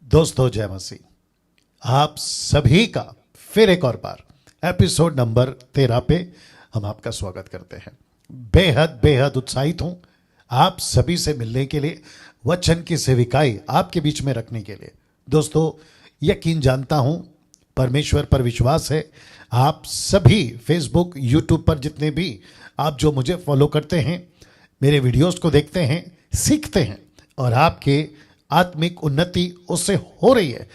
दोस्तों जय मसीह। आप सभी का फिर एक और बार एपिसोड नंबर 13 पे हम आपका स्वागत करते हैं। बेहद बेहद उत्साहित हूं आप सभी से मिलने के लिए, वचन की सेविकाई आपके बीच में रखने के लिए। दोस्तों यकीन जानता हूं, परमेश्वर पर विश्वास है, आप सभी फेसबुक यूट्यूब पर जितने भी आप जो मुझे फॉलो करते हैं, मेरे वीडियोस को देखते हैं, सीखते हैं और आपके आत्मिक उन्नति उससे हो रही है,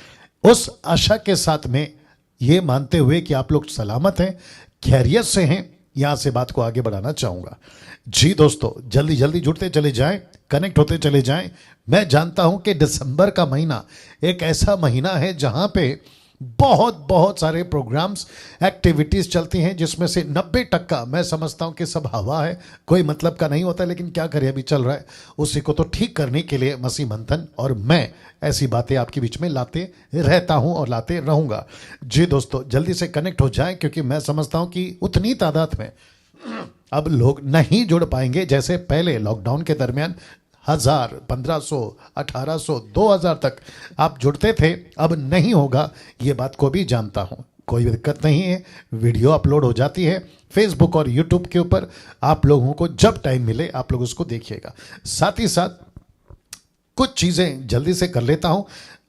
उस आशा के साथ में ये मानते हुए कि आप लोग सलामत हैं, खैरियत से हैं, यहाँ से बात को आगे बढ़ाना चाहूँगा। जी दोस्तों, जल्दी जल्दी जुड़ते चले जाएं, कनेक्ट होते चले जाएं। मैं जानता हूं कि दिसंबर का महीना एक ऐसा महीना है जहां पे बहुत सारे प्रोग्राम्स, एक्टिविटीज़ चलती हैं, जिसमें से 90% मैं समझता हूं कि सब हवा है, कोई मतलब का नहीं होता। लेकिन क्या करें, अभी चल रहा है, उसी को तो ठीक करने के लिए मसीह मंथन और मैं ऐसी बातें आपके बीच में लाते रहता हूं और लाते रहूंगा। जी दोस्तों, जल्दी से कनेक्ट हो जाएं, क्योंकि मैं समझता हूं कि उतनी तादाद में अब लोग नहीं जुड़ पाएंगे जैसे पहले लॉकडाउन के दरमियान 1000, 1500, 1800, 2000 तक आप जुड़ते थे। अब नहीं होगा, ये बात को भी जानता हूं। कोई दिक्कत नहीं है, वीडियो अपलोड हो जाती है फेसबुक और यूट्यूब के ऊपर। आप लोगों को जब टाइम मिले आप लोग उसको देखिएगा। साथ ही साथ कुछ चीज़ें जल्दी से कर लेता हूं,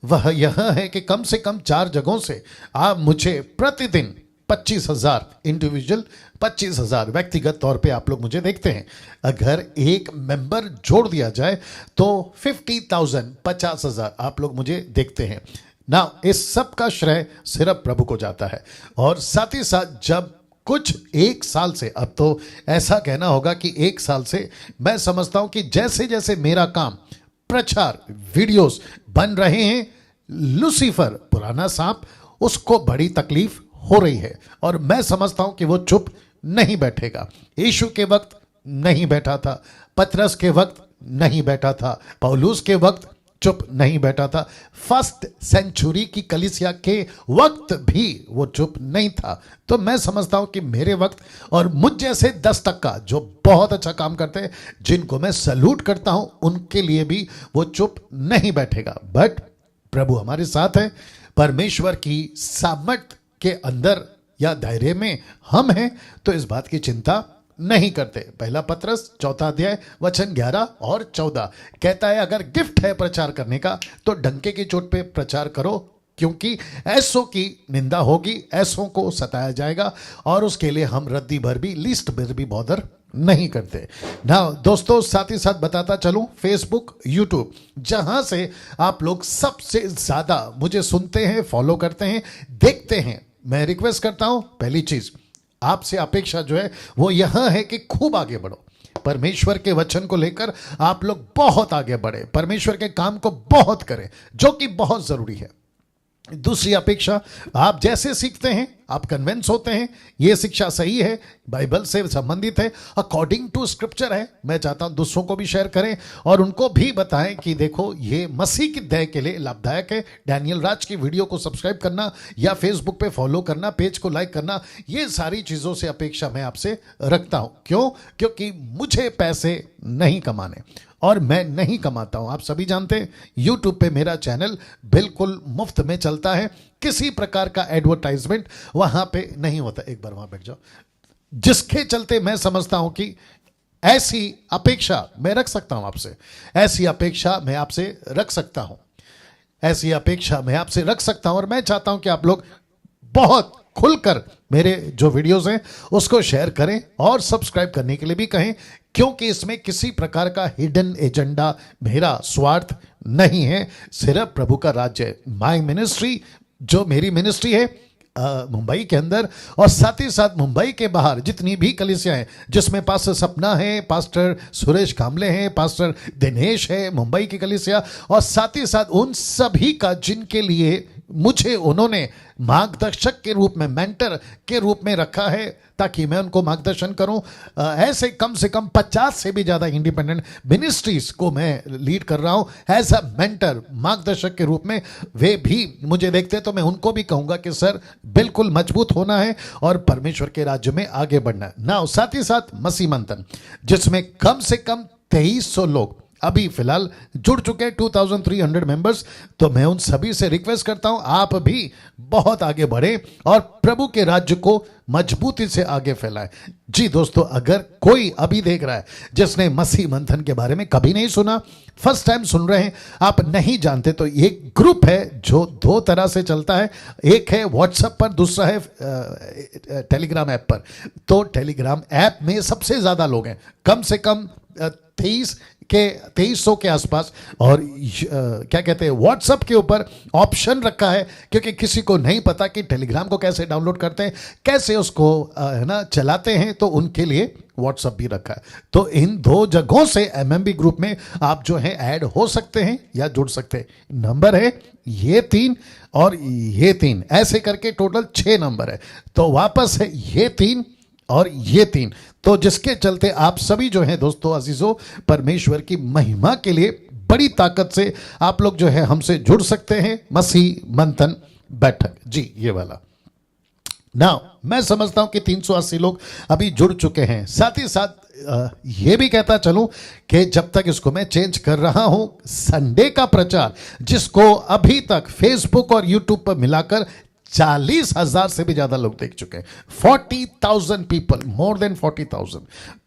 वह यह है कि कम से कम 4 जगहों से आप मुझे प्रतिदिन 25,000 इंडिविजुअल, 25,000 व्यक्तिगत तौर पे आप लोग मुझे देखते हैं। अगर एक मेंबर जोड़ दिया जाए तो 50,000, 50,000 आप लोग मुझे देखते हैं ना। इस सब का श्रेय सिर्फ प्रभु को जाता है। और साथ ही साथ जब कुछ 1 साल से, अब तो ऐसा कहना होगा कि 1 साल से मैं समझता हूं कि जैसे जैसे मेरा काम, प्रचार, वीडियोस बन रहे हैं, लूसीफर पुराना सांप, उसको बड़ी तकलीफ हो रही है और मैं समझता हूं कि वो चुप नहीं बैठेगा। यीशु के वक्त नहीं बैठा था, पतरस के वक्त नहीं बैठा था, पौलुस के वक्त चुप नहीं बैठा था, फर्स्ट सेंचुरी की कलीसिया के वक्त भी वो चुप नहीं था। तो मैं समझता हूं कि मेरे वक्त और मुझ जैसे 10% जो बहुत अच्छा काम करते हैं, जिनको मैं सैल्यूट करता हूं, उनके लिए भी वो चुप नहीं बैठेगा। बट प्रभु हमारे साथ है, परमेश्वर की सामर्थ के अंदर या दायरे में हम हैं, तो इस बात की चिंता नहीं करते। पहला पतरस 4 अध्याय वचन 11 और 14 कहता है, अगर गिफ्ट है प्रचार करने का तो डंके की चोट पे प्रचार करो, क्योंकि ऐसों की निंदा होगी, ऐसों को सताया जाएगा और उसके लिए हम रद्दी भर भी, लीस्ट भर भी बॉदर नहीं करते ना। दोस्तों साथ ही साथ बताता चलूं, फेसबुक, यूट्यूब, जहां से आप लोग सबसे ज्यादा मुझे सुनते हैं, फॉलो करते हैं, देखते हैं, मैं रिक्वेस्ट करता हूं, पहली चीज आपसे अपेक्षा जो है वो यह है कि खूब आगे बढ़ो। परमेश्वर के वचन को लेकर आप लोग बहुत आगे बढ़े, परमेश्वर के काम को बहुत करें, जो कि बहुत जरूरी है। दूसरी अपेक्षा, आप जैसे सीखते हैं, आप कन्विंस होते हैं ये शिक्षा सही है, बाइबल से संबंधित है, अकॉर्डिंग टू स्क्रिप्चर है, मैं चाहता हूं दूसरों को भी शेयर करें और उनको भी बताएं कि देखो ये मसीह की दया के लिए लाभदायक है। डैनियल राज की वीडियो को सब्सक्राइब करना या फेसबुक पे फॉलो करना, पेज को लाइक करना, ये सारी चीज़ों से अपेक्षा मैं आपसे रखता हूं। क्यों? क्योंकि मुझे पैसे नहीं कमाने और मैं नहीं कमाता हूं। आप सभी जानते हैं यूट्यूब पे मेरा चैनल बिल्कुल मुफ्त में चलता है, किसी प्रकार का एडवर्टाइजमेंट वहां पे नहीं होता। एक बार वहां बैठ जाओ। जिसके चलते मैं समझता हूं कि ऐसी अपेक्षा मैं रख सकता हूं आपसे, ऐसी अपेक्षा मैं आपसे रख सकता हूं, ऐसी अपेक्षा मैं आपसे रख सकता हूं। और मैं चाहता हूं कि आप लोग बहुत खुलकर मेरे जो वीडियोस हैं उसको शेयर करें और सब्सक्राइब करने के लिए भी कहें, क्योंकि इसमें किसी प्रकार का हिडन एजेंडा, मेरा स्वार्थ नहीं है, सिर्फ प्रभु का राज्य है। माय मिनिस्ट्री, जो मेरी मिनिस्ट्री है मुंबई के अंदर और साथ ही साथ मुंबई के बाहर जितनी भी कलीसियां हैं, जिसमें पास्टर सपना है, पास्टर सुरेश कामले हैं, पास्टर दिनेश है, मुंबई की कलीसिया, और साथ ही साथ उन सभी का जिनके लिए मुझे उन्होंने मार्गदर्शक के रूप में, मेंटर के रूप में रखा है, ताकि मैं उनको मार्गदर्शन करूं। ऐसे कम से कम 50 से भी ज़्यादा इंडिपेंडेंट मिनिस्ट्रीज को मैं लीड कर रहा हूं एज अ मेंटर, मार्गदर्शक के रूप में। वे भी मुझे देखते तो मैं उनको भी कहूंगा कि सर बिल्कुल मजबूत होना है और परमेश्वर के राज्य में आगे बढ़ना है ना। साथ ही साथ मसीह मंथन, जिसमें कम से कम 2300 लोग अभी फिलहाल जुड़ चुके हैं 2300 मेंबर्स। तो मैं उन सभी से रिक्वेस्ट करता हूं आप भी बहुत आगे बढ़े और प्रभु के राज्य को मजबूती से आगे फैलाएं। जी दोस्तों, अगर कोई अभी देख रहा है जिसने मसीह मंथन के बारे में कभी नहीं सुना, फर्स्ट टाइम सुन रहे हैं, आप नहीं जानते, तो एक ग्रुप है जो दो तरह से चलता है। एक है व्हाट्सएप पर, दूसरा है टेलीग्राम ऐप पर। तो टेलीग्राम ऐप में सबसे ज्यादा लोग हैं, कम से कम 2300 के आसपास। और क्या कहते हैं, व्हाट्सएप के ऊपर ऑप्शन रखा है, क्योंकि किसी को नहीं पता कि टेलीग्राम को कैसे डाउनलोड करते हैं, कैसे उसको है ना चलाते हैं, तो उनके लिए व्हाट्सएप भी रखा है। तो इन दो जगहों से एमएमबी ग्रुप में आप जो है ऐड हो सकते हैं या जुड़ सकते हैं। नंबर है ये 3 और ये 3, ऐसे करके टोटल 6 नंबर है। तो वापस है ये 3 और ये 3, तो जिसके चलते आप सभी जो हैं दोस्तों अजीजों, परमेश्वर की महिमा के लिए बड़ी ताकत से आप लोग जो है हमसे जुड़ सकते हैं। मसीह मंथन बैठक, जी ये वाला। नाउ मैं समझता हूं कि 380 लोग अभी जुड़ चुके हैं। साथ ही साथ ये भी कहता चलूं कि जब तक इसको मैं चेंज कर रहा हूं, संडे का प्रचार जिसको अभी तक फेसबुक और यूट्यूब पर मिलाकर 40,000 से भी ज्यादा लोग देख चुके हैं, 40,000 पीपल, मोर देन 40,000।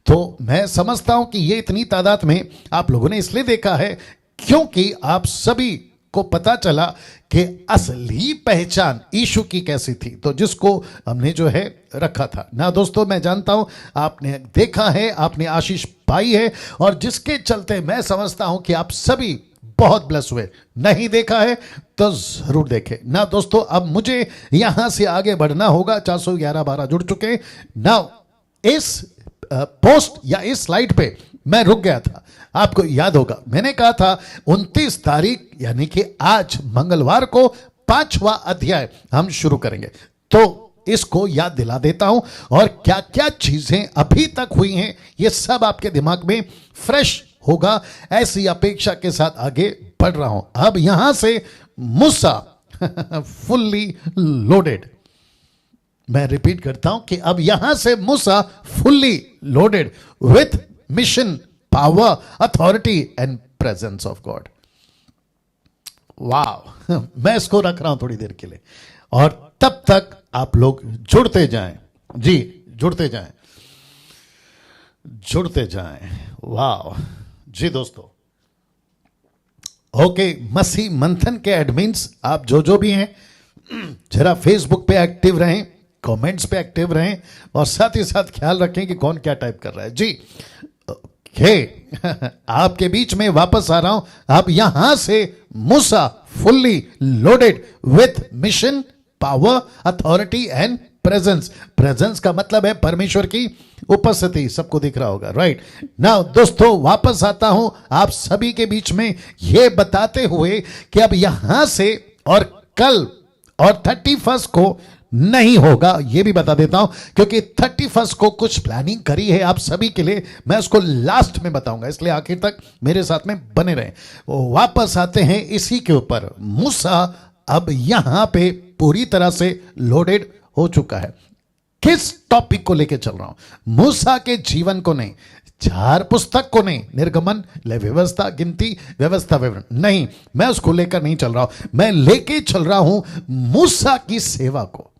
तो मैं समझता हूं कि ये इतनी तादाद में आप लोगों ने इसलिए देखा है क्योंकि आप सभी को पता चला कि असली पहचान यीशु की कैसी थी, तो जिसको हमने जो है रखा था ना। दोस्तों मैं जानता हूं आपने देखा है, आपने आशीष पाई है, और जिसके चलते मैं समझता हूं कि आप सभी बहुत ब्लेस हुए। नहीं देखा है तो जरूर देखें ना। दोस्तों अब मुझे यहां से आगे बढ़ना होगा। 411-12 जुड़ चुके हैं ना। इस पोस्ट या इस स्लाइड पे मैं रुक गया था। आपको याद होगा मैंने कहा था 29 तारीख यानी कि आज मंगलवार को 5वां अध्याय हम शुरू करेंगे। तो इसको याद दिला देता हूं, और क्या क्या चीजें अभी तक हुई हैं ये सब आपके दिमाग में फ्रेश होगा, ऐसी अपेक्षा के साथ आगे बढ़ रहा हूं। अब यहां से मूसा फुल्ली लोडेड, मैं रिपीट करता हूं कि अब यहां से मूसा fully loaded with mission, power, authority and presence of God. वाह मैं इसको रख रहा हूं थोड़ी देर के लिए, और तब तक आप लोग जुड़ते जाएं। जी जुड़ते जाएं, जुड़ते जाएं। वाह जी दोस्तों, ओके। मसीह मंथन के एडमिन्स आप जो भी हैं, जरा फेसबुक पे एक्टिव रहें, कमेंट्स पे एक्टिव रहें, और साथ ही साथ ख्याल रखें कि कौन क्या टाइप कर रहा है। जी ओके आपके बीच में वापस आ रहा हूं। अब यहां से मूसा fully loaded with mission, power, authority and presence. Presence का मतलब है परमेश्वर की उपस्थिति, सबको दिख रहा होगा, राइट नाउ। दोस्तों वापस आता हूं आप सभी के बीच में यह बताते हुए कि अब यहां से और कल और 31 को नहीं होगा, यह भी बता देता हूं, क्योंकि 31 को कुछ प्लानिंग करी है आप सभी के लिए। मैं उसको लास्ट में बताऊंगा, इसलिए आखिर तक मेरे साथ में बने रहें। वापस आते हैं इसी के ऊपर। मूसा अब यहां पे पूरी तरह से लोडेड हो चुका है। किस टॉपिक को लेके चल रहा हूं? मूसा के जीवन को नहीं, 4 पुस्तक को नहीं, निर्गमन, व्यवस्था, गिनती, व्यवस्था, विवरण नहीं, मैं उसको लेकर नहीं चल रहा हूं। मैं लेके चल रहा हूं मूसा की सेवा को,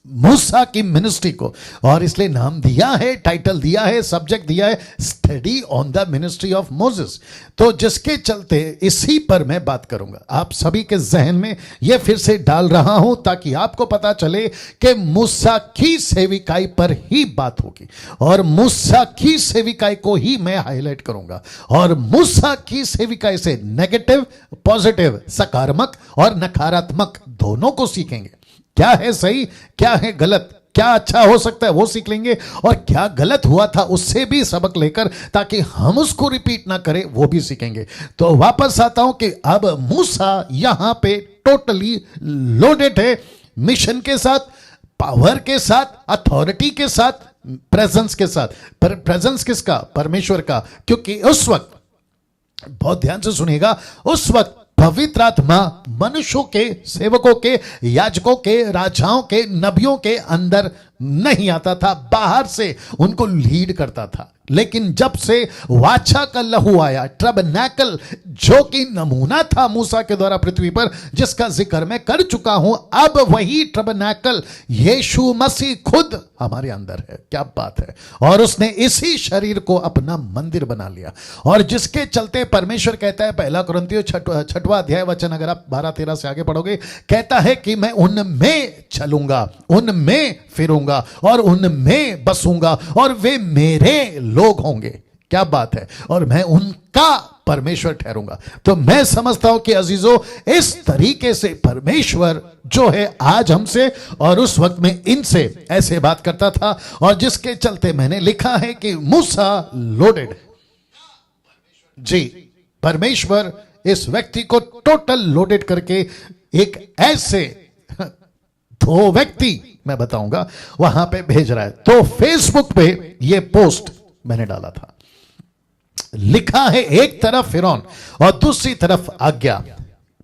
मूसा की मिनिस्ट्री को। और इसलिए नाम दिया है, टाइटल दिया है, सब्जेक्ट दिया है, study on the ministry of Moses. तो जिसके चलते इसी पर मैं बात करूंगा, आप सभी के जहन में यह फिर से डाल रहा हूं ताकि आपको पता चले कि मूसा की सेविकाई पर ही बात होगी, और मूसा की सेविकाई को ही मैं हाईलाइट करूंगा। और मूसा की सेविकाई से नेगेटिव, पॉजिटिव, सकारात्मक और नकारात्मक दोनों को सीखेंगे। क्या है सही, क्या है गलत, क्या अच्छा हो सकता है वो सीख लेंगे, और क्या गलत हुआ था उससे भी सबक लेकर, ताकि हम उसको रिपीट ना करें, वो भी सीखेंगे। तो वापस आता हूं कि अब मूसा यहां पे टोटली लोडेड है, मिशन के साथ, पावर के साथ, अथॉरिटी के साथ, प्रेजेंस के साथ। पर प्रेजेंस किसका? परमेश्वर का। क्योंकि उस वक्त, बहुत ध्यान से सुनिएगा, उस वक्त पवित्र आत्मा मनुष्यों के, सेवकों के, याजकों के, राजाओं के, नबियों के अंदर नहीं आता था, बाहर से उनको लीड करता था। लेकिन जब से वाचा का लहू आया, टैबरनेकल जो कि नमूना था मूसा के द्वारा पृथ्वी पर, जिसका जिक्र मैं कर चुका हूं, अब वही टैबरनेकल यीशु मसीह खुद हमारे अंदर है। क्या बात है। और उसने इसी शरीर को अपना मंदिर बना लिया, और जिसके चलते परमेश्वर कहता है, पहला कुरिन्थियों 6वां अध्याय वचन अगर आप 12-13 से आगे पढ़ोगे, कहता है कि मैं उनमें चलूंगा, उनमें फिरूंगा और उनमें बसूंगा और वे मेरे लोग होंगे। क्या बात है। और मैं उनका परमेश्वर ठहरूंगा। तो मैं समझता हूं कि अजीजों, इस तरीके से परमेश्वर जो है आज हमसे और उस वक्त में इनसे ऐसे बात करता था, और जिसके चलते मैंने लिखा है कि मूसा लोडेड। जी, परमेश्वर इस व्यक्ति को टोटल लोडेड करके एक ऐसे दो व्यक्ति मैं बताऊंगा वहां पे भेज रहा है। तो फेसबुक पे ये पोस्ट मैंने डाला था, लिखा है एक तरफ फिरौन और दूसरी तरफ आज्ञा,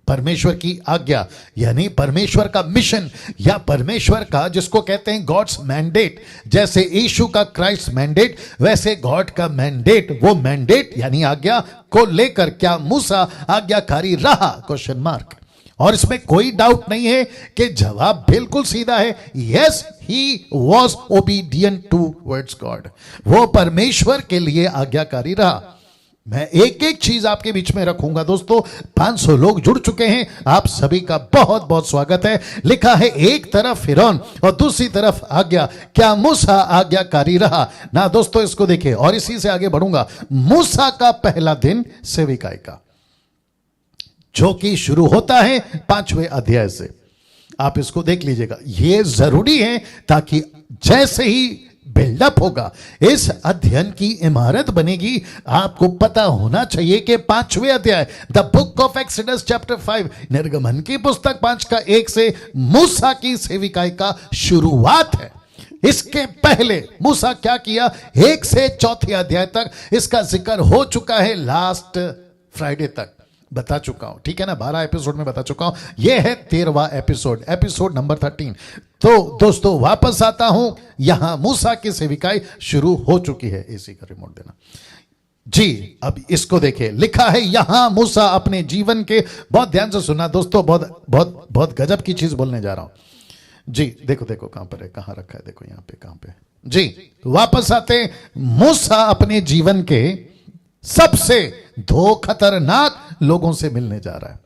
परमेश्वर की आज्ञा, यानी परमेश्वर का मिशन या परमेश्वर का जिसको कहते हैं गॉड्स मैंडेट। जैसे यीशु का क्राइस्ट मैंडेट, वैसे गॉड का मैंडेट, वो मैंडेट यानी आज्ञा को लेकर क्या मूसा आज्ञाकारी रहा? Question mark. और इसमें कोई डाउट नहीं है कि जवाब बिल्कुल सीधा है, yes he was obedient to words God. वो परमेश्वर के लिए आज्ञाकारी रहा। मैं एक एक चीज आपके बीच में रखूंगा दोस्तों। 500 लोग जुड़ चुके हैं, आप सभी का बहुत बहुत स्वागत है। लिखा है एक तरफ फिरौन और दूसरी तरफ आज्ञा, क्या मूसा आज्ञाकारी रहा? ना दोस्तों, इसको देखिए और इसी से आगे बढ़ूंगा। मूसा का पहला दिन सेविकाई का, जो कि शुरू होता है 5वें अध्याय से। आप इसको देख लीजिएगा, यह जरूरी है ताकि जैसे ही बिल्डअप होगा, इस अध्ययन की इमारत बनेगी, आपको पता होना चाहिए कि 5वें अध्याय the book of exodus chapter 5, निर्गमन की पुस्तक 5 का 1 से मूसा की सेविकाई का शुरुआत है। इसके पहले मूसा क्या किया, 1 से 4 अध्याय तक इसका जिक्र हो चुका है, लास्ट फ्राइडे तक बता चुका हूं, ठीक है ना। 12 एपिसोड में बता चुका हूं, यह है 13वां एपिसोड, एपिसोड नंबर 13। तो दोस्तों वापस आता हूं, यहां मूसा की सेविकाई शुरू हो चुकी है। इसी का रिमोट देना जी। अब इसको देखिए, लिखा है यहां मूसा अपने जीवन के, बहुत ध्यान से सुनना दोस्तों, बहुत बहुत बहुत गजब की चीज बोलने जा रहा हूं जी। देखो देखो कहां पर है, कहां रखा है, देखो यहां पे, कहां पे जी। वापस आते, मूसा अपने जीवन के सबसे 2 खतरनाक लोगों से मिलने जा रहा है।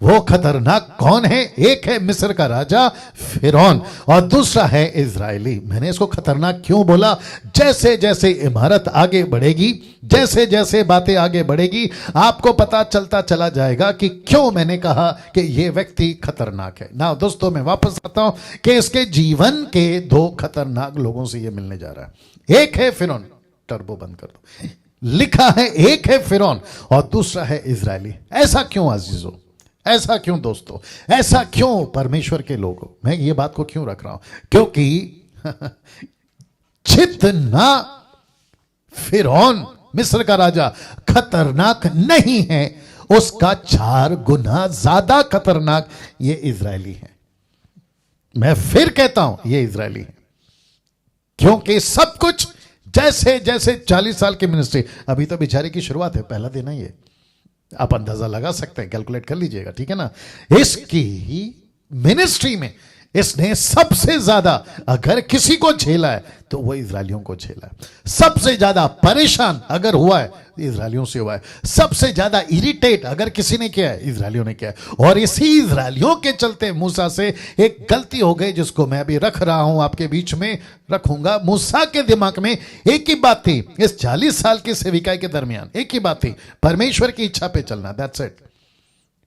वो खतरनाक कौन है? एक है मिस्र का राजा फिरौन और दूसरा है इजरायली। मैंने इसको खतरनाक क्यों बोला? जैसे जैसे इमारत आगे बढ़ेगी, जैसे जैसे बातें आगे बढ़ेगी, आपको पता चलता चला जाएगा कि क्यों मैंने कहा कि ये व्यक्ति खतरनाक है। ना दोस्तों, मैं वापस आता हूं कि इसके जीवन के 2 खतरनाक लोगों से ये मिलने जा रहा है। एक है फिरौन, टर्बो बंद कर दो। लिखा है एक है फिरौन और दूसरा है इजरायली। ऐसा क्यों अजीजों? ऐसा क्यों दोस्तों? ऐसा क्यों परमेश्वर के लोगों? मैं ये बात को क्यों रख रहा हूं? क्योंकि जितना फिरौन मिस्र का राजा खतरनाक नहीं है, उसका 4 गुना ज्यादा खतरनाक ये इजरायली है। मैं फिर कहता हूं, ये इजरायली है, क्योंकि सब कुछ जैसे जैसे 40 साल की मिनिस्ट्री, अभी तो बेचारे की शुरुआत है, पहला दिन है ये, आप अंदाजा लगा सकते हैं, कैलकुलेट कर लीजिएगा, ठीक है ना। इसकी मिनिस्ट्री में इसने सबसे ज्यादा अगर किसी को झेला है तो वो इजरायलियों को झेला है। सबसे ज्यादा परेशान अगर हुआ है इजरायलियों से हुआ है। सबसे ज्यादा इरिटेट अगर किसी ने किया है, इजरायलियों ने किया है। और इसी इजरायलियों के चलते मूसा से एक गलती हो गई, जिसको मैं अभी रख रहा हूं, आपके बीच में रखूंगा। मूसा के दिमाग में एक ही बात थी, इस 40 साल की सेविकाई के दरमियान एक ही बात थी, परमेश्वर की इच्छा पे चलना। That's it,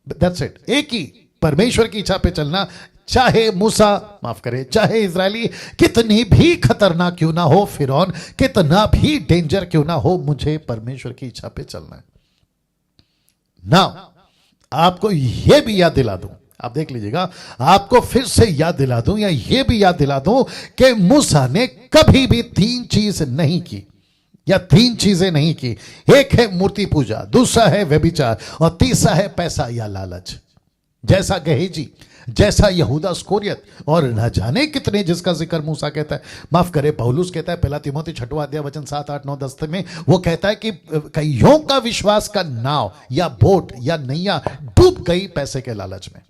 that's it. एक ही, परमेश्वर की इच्छा पे चलना। चाहे मूसा, माफ करे, चाहे इजरायली कितनी भी खतरनाक क्यों ना हो, फिरौन कितना भी डेंजर क्यों ना हो, मुझे परमेश्वर की इच्छा पे चलना है ना। आपको यह भी याद दिला दूं, आप देख लीजिएगा, आपको फिर से याद दिला दूं या यह भी याद दिला दूं कि मूसा ने कभी भी 3 चीज नहीं की या 3 चीजें नहीं की। एक है मूर्ति पूजा, दूसरा है व्यभिचार और तीसरा है पैसा या लालच। जैसा गहेजी, जैसा यहूदा स्कोरियत, और न जाने कितने जिसका जिक्र मूसा कहता है, माफ करे पौलुस कहता है, पहला तिमोथी 6वां अध्याय वचन 7, 8, 9, 10 में वो कहता है कि कईयों का विश्वास का नाव या बोट या नैया डूब गई पैसे के लालच में।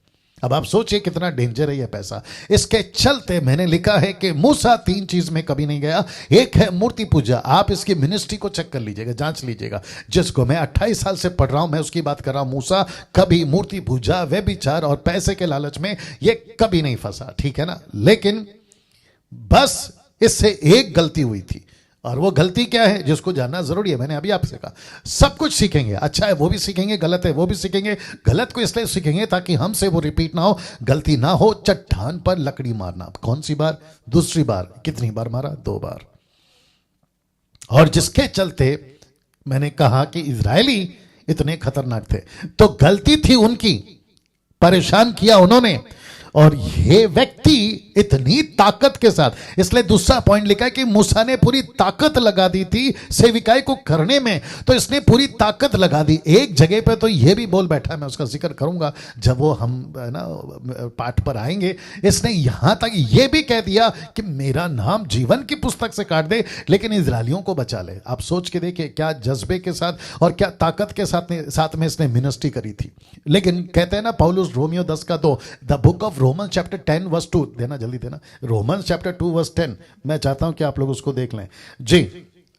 अब आप सोचिए कितना डेंजर है यह पैसा। इसके चलते मैंने लिखा है कि मूसा 3 चीज में कभी नहीं गया। एक है मूर्ति पूजा। आप इसकी मिनिस्ट्री को चेक कर लीजिएगा, जांच लीजिएगा। जिसको मैं 28 साल से पढ़ रहा हूं, मैं उसकी बात कर रहा हूं। मूसा कभी मूर्ति पूजा, व्यभिचार और पैसे के लालच में ये कभी नहीं फंसा, ठीक है ना। लेकिन बस इससे एक गलती हुई थी, और वो गलती क्या है जिसको जानना जरूरी है। मैंने अभी आपसे कहा सब कुछ सीखेंगे, अच्छा है वो भी सीखेंगे, गलत है वो भी सीखेंगे। गलत को इसलिए सीखेंगे ताकि हमसे वो रिपीट ना हो, गलती ना हो। चट्टान पर लकड़ी मारना, कौन सी बार? दूसरी बार। कितनी बार मारा? 2 बार। और जिसके चलते मैंने कहा कि इजरायली इतने खतरनाक थे, तो गलती थी उनकी, परेशान किया उन्होंने। और ये व्यक्ति इतनी ताकत के साथ, इसलिए दूसरा पॉइंट लिखा है कि मूसा ने पूरी ताकत लगा दी थी सेविकाई को करने में। तो इसने पूरी ताकत लगा दी। एक जगह पे तो ये भी बोल बैठा, मैं उसका जिक्र करूंगा जब वो हम ना पाठ पर आएंगे। इसने यहां तक ये भी कह दिया कि मेरा नाम जीवन की पुस्तक से काट दे, लेकिन इजरायलियों को बचा ले। आप सोच के देखिए क्या जज्बे के साथ और क्या ताकत के साथ में इसने मिनिस्ट्री करी थी। लेकिन कहते हैं ना पौलुस रोमियो 10:2, the book of Romans chapter 10 verse 2, देना जल्दी देना, रोमन्स चैप्टर 2 वर्स 10। मैं चाहता हूं कि आप लोग उसको देख लें जी।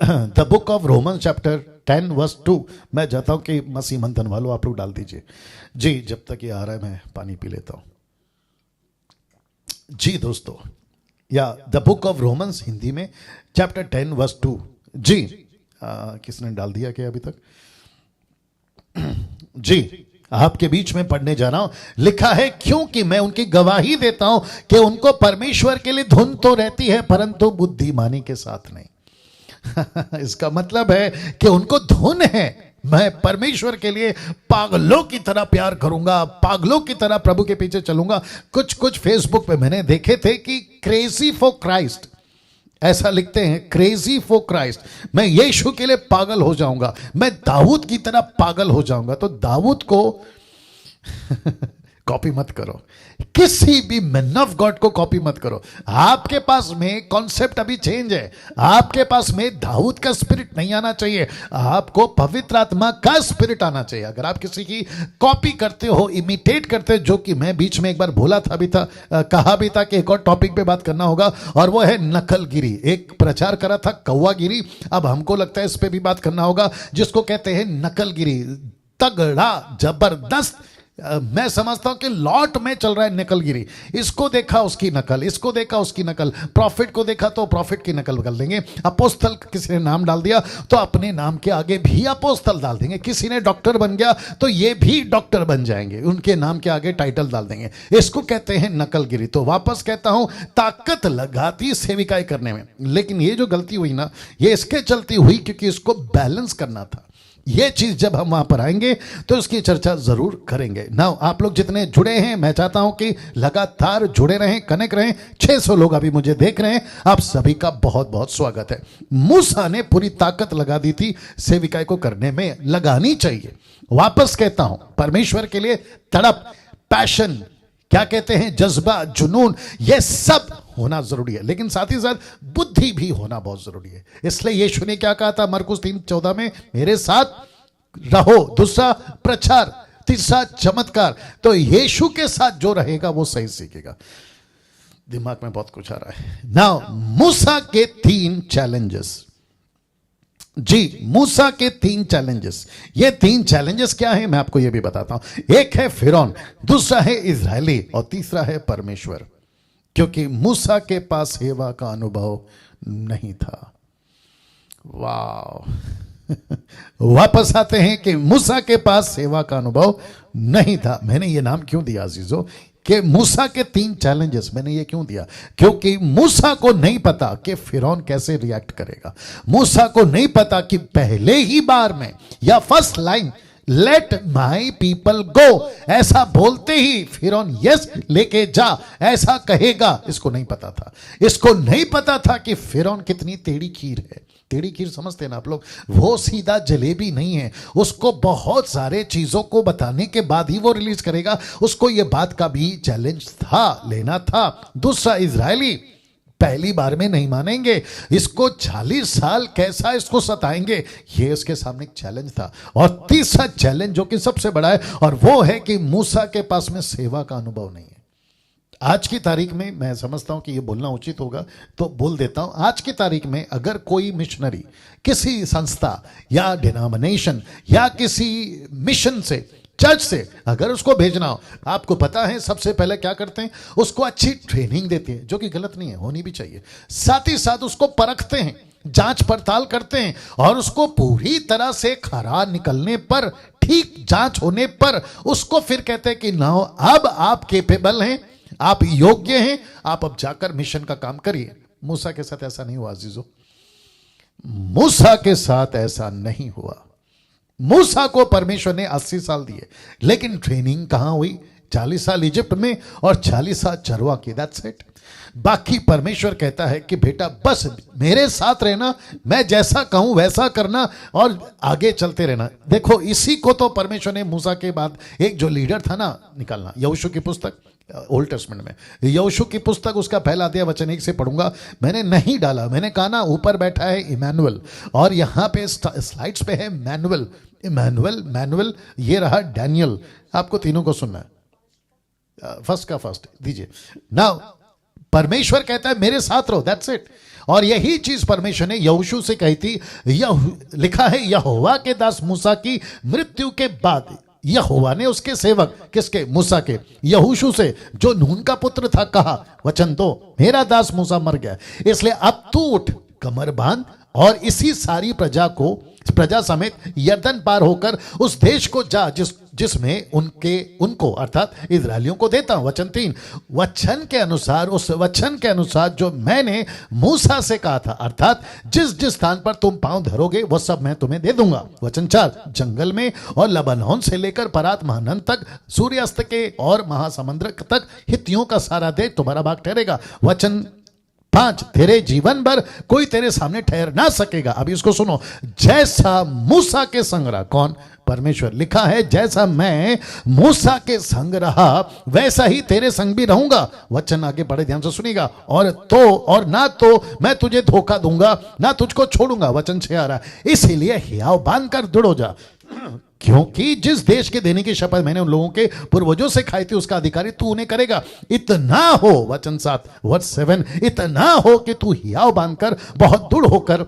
The book of Romans chapter 10 verse 2, मैं चाहता हूं कि मसीह मंथन वालों आप लोग डाल दीजिए जी। जब तक ये आ रहा है मैं पानी पी लेता हूं जी दोस्तों। या the book of Romans Hindi में चैप्टर 10 वर्स 2 जी। किसने डाल दिया क्या अभी तक? जी, आपके बीच में पढ़ने जा रहा हूं। लिखा है, क्योंकि मैं उनकी गवाही देता हूं कि उनको परमेश्वर के लिए धुन तो रहती है परंतु बुद्धिमानी के साथ नहीं। इसका मतलब है कि उनको धुन है, मैं परमेश्वर के लिए पागलों की तरह प्यार करूंगा, पागलों की तरह प्रभु के पीछे चलूंगा। कुछ फेसबुक पे मैंने देखे थे कि क्रेजी फॉर क्राइस्ट, ऐसा लिखते हैं, क्रेजी फॉर क्राइस्ट। मैं यीशु के लिए पागल हो जाऊंगा, मैं दाऊद की तरह पागल हो जाऊंगा। तो दाऊद को कॉपी मत करो, किसी भी मैन ऑफ गॉड को कॉपी मत करो। आपके पास में कॉन्सेप्ट अभी चेंज है। आपके पास में दाऊद का स्पिरिट नहीं आना चाहिए, आपको पवित्र आत्मा का स्पिरिट आना चाहिए। अगर आप किसी की कॉपी करते हो, इमिटेट करते हो, जो कि मैं बीच में एक बार बोला था, कहा भी था कि एक और टॉपिक पे बात करना होगा, और वो है नकलगिरी। एक प्रचार करा था कौवागिरी, अब हमको लगता है इस पे भी बात करना होगा, जिसको कहते हैं नकलगिरी। तगड़ा, जबरदस्त, मैं समझता हूं कि लॉट में चल रहा है नकलगिरी। इसको देखा उसकी नकल, इसको देखा उसकी नकल, प्रॉफिट को देखा तो प्रॉफिट की नकल कर देंगे। अपोस्तल किसी ने नाम डाल दिया तो अपने नाम के आगे भी अपोस्तल डाल देंगे। किसी ने डॉक्टर बन गया तो ये भी डॉक्टर बन जाएंगे, उनके नाम के आगे टाइटल डाल देंगे। इसको कहते हैं नकलगिरी। तो वापस कहता हूं, ताकत लगाती सेविकाई करने में, लेकिन ये जो गलती हुई ना, ये इसके चलती हुई क्योंकि इसको बैलेंस करना था। ये चीज जब हम वहां पर आएंगे तो इसकी चर्चा जरूर करेंगे। नाउ आप लोग जितने जुड़े हैं, मैं चाहता हूं कि लगातार जुड़े रहें, कनेक्ट रहें। 600 लोग अभी मुझे देख रहे हैं, आप सभी का बहुत बहुत स्वागत है। मूसा ने पूरी ताकत लगा दी थी, सेविकाई को करने में लगानी चाहिए। वापस कहता हूं, परमेश्वर के लिए तड़प, पैशन, क्या कहते हैं, जज्बा, जुनून, ये सब होना जरूरी है, लेकिन साथ ही साथ बुद्धि भी होना बहुत जरूरी है। इसलिए यीशु ने क्या कहा था मरकुस 3:14 में, मेरे साथ रहो। दूसरा प्रचार, तीसरा चमत्कार। तो यीशु के साथ जो रहेगा वो सही सीखेगा। दिमाग में बहुत कुछ आ रहा है। नाउ मूसा के 3 चैलेंजेस जी, मूसा के 3 चैलेंजेस। ये 3 चैलेंजेस क्या है मैं आपको ये भी बताता हूं। एक है फिरौन, दूसरा है इजरायली, और तीसरा है परमेश्वर। क्योंकि मूसा के पास सेवा का अनुभव नहीं था। वाह वापस आते हैं कि मूसा के पास सेवा का अनुभव नहीं था। मैंने ये नाम क्यों दिया अजीजों कि मूसा के 3 चैलेंजेस, मैंने ये क्यों दिया? क्योंकि मूसा को नहीं पता कि फिरौन कैसे रिएक्ट करेगा। मूसा को नहीं पता कि पहले ही बार में या first line, let my people go, ऐसा बोलते ही फिरौन यस लेके जा ऐसा कहेगा। इसको नहीं पता था। इसको नहीं पता था कि फिरौन कितनी टेढ़ी खीर है। टेढ़ी खीर समझते हैं ना आप लोग, वो सीधा जलेबी नहीं है, उसको बहुत सारे चीजों को बताने के बाद ही वो रिलीज करेगा। उसको ये बात का भी चैलेंज था, लेना था। दूसरा, इजरायली पहली बार में नहीं मानेंगे, इसको 40 साल कैसा इसको सताएंगे, ये उसके सामने एक चैलेंज था। और तीसरा चैलेंज जो कि सबसे बड़ा है, और वो है कि मूसा के पास में सेवा का अनुभव नहीं है। आज की तारीख में मैं समझता हूं कि ये बोलना उचित होगा तो बोल देता हूं। आज की तारीख में अगर कोई मिशनरी किसी संस्था या डिनोमिनेशन या किसी मिशन से, चर्च से अगर उसको भेजना हो, आपको पता है सबसे पहले क्या करते हैं, उसको अच्छी ट्रेनिंग देते हैं, जो कि गलत नहीं है, होनी भी चाहिए। साथ ही साथ उसको परखते हैं, जांच पड़ताल करते हैं, और उसको पूरी तरह से खरा निकलने पर, ठीक जांच होने पर उसको फिर कहते हैं कि ना, अब आप केपेबल हैं, आप योग्य हैं, आप अब जाकर मिशन का काम करिए। मूसा के साथ ऐसा नहीं हुआ अजीजों, मूसा के साथ ऐसा नहीं हुआ। मूसा को परमेश्वर ने 80 साल दिए, लेकिन ट्रेनिंग कहां हुई? 40 साल इजिप्ट में और 40 साल चरवा की, दैट्स इट। बाकी परमेश्वर कहता है कि बेटा बस मेरे साथ रहना, मैं जैसा कहूं वैसा करना और आगे चलते रहना। देखो, इसी को तो परमेश्वर ने मूसा के बाद एक जो लीडर था ना निकालना, यहोशू की पुस्तक, ओल्ड टेस्टमेंट में यहोशू की पुस्तक, उसका पहला अध्याय वचन 1 से पढ़ूंगा। मैंने नहीं डाला, मैंने कहा ना ऊपर बैठा है इमैनुअल, और यहां पे स्लाइड्स पे है मैनुअल। इमैनुअल, मैनुअल, ये रहा डैनियल। आपको तीनों को सुनना है, फर्स्ट का फर्स्ट दीजिए ना। परमेश्वर कहता है मेरे साथ रहो, दैट्स इट। और यही चीज परमेश्वर ने यहोशू से कही थी। लिखा है, यहोवा के दास मूसा की मृत्यु के बाद यहोवा ने उसके सेवक, किसके? मूसा के, यहोशू से, जो नून का पुत्र था, कहा, वचन दो, मेरा दास मूसा मर गया, इसलिए अब तू उठ, कमर बांध, और इसी सारी प्रजा समेत यरदन पार होकर उस देश को जा जिसमें उनको अर्थात इजरायलियों को देता हूं। वचन 3, वचन के अनुसार, उस वचन के अनुसार जो मैंने मूसा से कहा था, अर्थात जिस स्थान पर तुम पांव धरोगे वो सब मैं तुम्हें दे दूंगा। वचन 4, जंगल में और लबनोन से लेकर परात महानंद तक, सूर्यास्त के और महासमुद्र तक हित्तियों का सारा देश तुम्हारा भाग ठहरेगा। वचन 5, तेरे जीवन भर कोई तेरे सामने ठहर ना सकेगा। अभी इसको सुनो, जैसा मूसा के संग रहा, कौन? परमेश्वर। लिखा है, जैसा मैं मूसा के संग रहा वैसा ही तेरे संग भी रहूंगा। वचन आगे बड़े ध्यान से सुनिएगा। और ना तो मैं तुझे धोखा दूंगा, ना तुझको छोड़ूंगा। वचन 6 आ रहा है, इसीलिए हियाव बांध कर दृढ़ हो जा, क्योंकि जिस देश के देने की शपथ मैंने उन लोगों के पूर्वजों से खाई थी उसका अधिकारी तू उन्हें करेगा। इतना हो, वचन 7 वर्स 7, इतना हो कि तू हियाव बांधकर बहुत दृढ़ होकर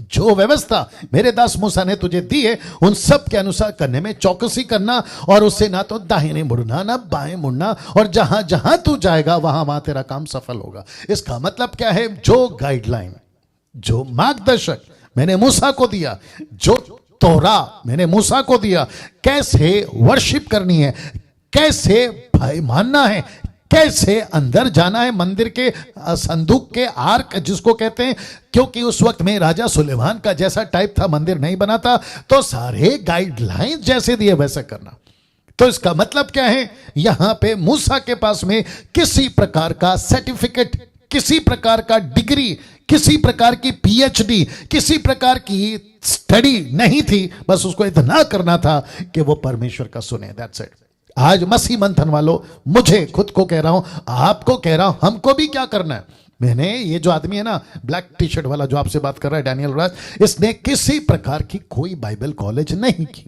जो व्यवस्था मेरे दास मूसा ने तुझे दी है उन सब के अनुसार करने में चौकसी करना, और उससे ना तो दाहिने मुड़ना ना बाएं मुड़ना, और जहां जहां तू जाएगा वहां वहां तेरा काम सफल होगा। इसका मतलब क्या है? जो गाइडलाइन, जो मार्गदर्शक मैंने मूसा को दिया, जो तोरा मैंने मूसा को दिया, कैसे वर्शिप करनी है, कैसे भाई मानना है, कैसे अंदर जाना है मंदिर के संदूक के आर्क जिसको कहते हैं, क्योंकि उस वक्त में राजा सुलेमान का जैसा टाइप था, मंदिर नहीं बना था, तो सारे गाइडलाइन जैसे दिए वैसे करना। तो इसका मतलब क्या है? यहां पे मूसा के पास में किसी प्रकार का सर्टिफिकेट, किसी प्रकार का डिग्री, किसी प्रकार की पीएचडी, किसी प्रकार की स्टडी नहीं थी। बस उसको इतना करना था कि वो परमेश्वर का सुने, दैट्स इट। आज मसीह मंथन वालों, मुझे खुद को कह रहा हूं, आपको कह रहा हूं, हमको भी क्या करना है। मैंने, ये जो आदमी है ना ब्लैक टी शर्ट वाला जो आपसे बात कर रहा है, डैनियल राज, इसने किसी प्रकार की कोई बाइबल कॉलेज नहीं की,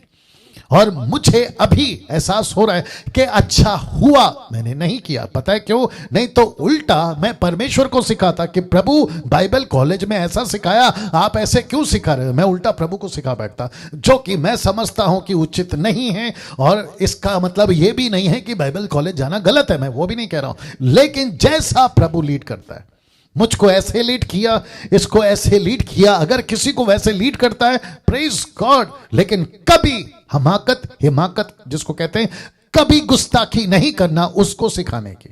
और मुझे अभी एहसास हो रहा है कि अच्छा हुआ मैंने नहीं किया। पता है क्यों? नहीं तो उल्टा मैं परमेश्वर को सिखाता कि प्रभु बाइबल कॉलेज में ऐसा सिखाया, आप ऐसे क्यों सिखा रहे हो। मैं उल्टा प्रभु को सिखा बैठता, जो कि मैं समझता हूं कि उचित नहीं है। और इसका मतलब यह भी नहीं है कि बाइबल कॉलेज जाना गलत है, मैं वो भी नहीं कह रहा हूं, लेकिन जैसा प्रभु लीड करता है, मुझको ऐसे लीड किया, इसको ऐसे लीड किया, अगर किसी को वैसे लीड करता है, प्रेज गॉड। लेकिन कभी हिमाकत जिसको कहते हैं, कभी गुस्ताखी नहीं करना उसको सिखाने की,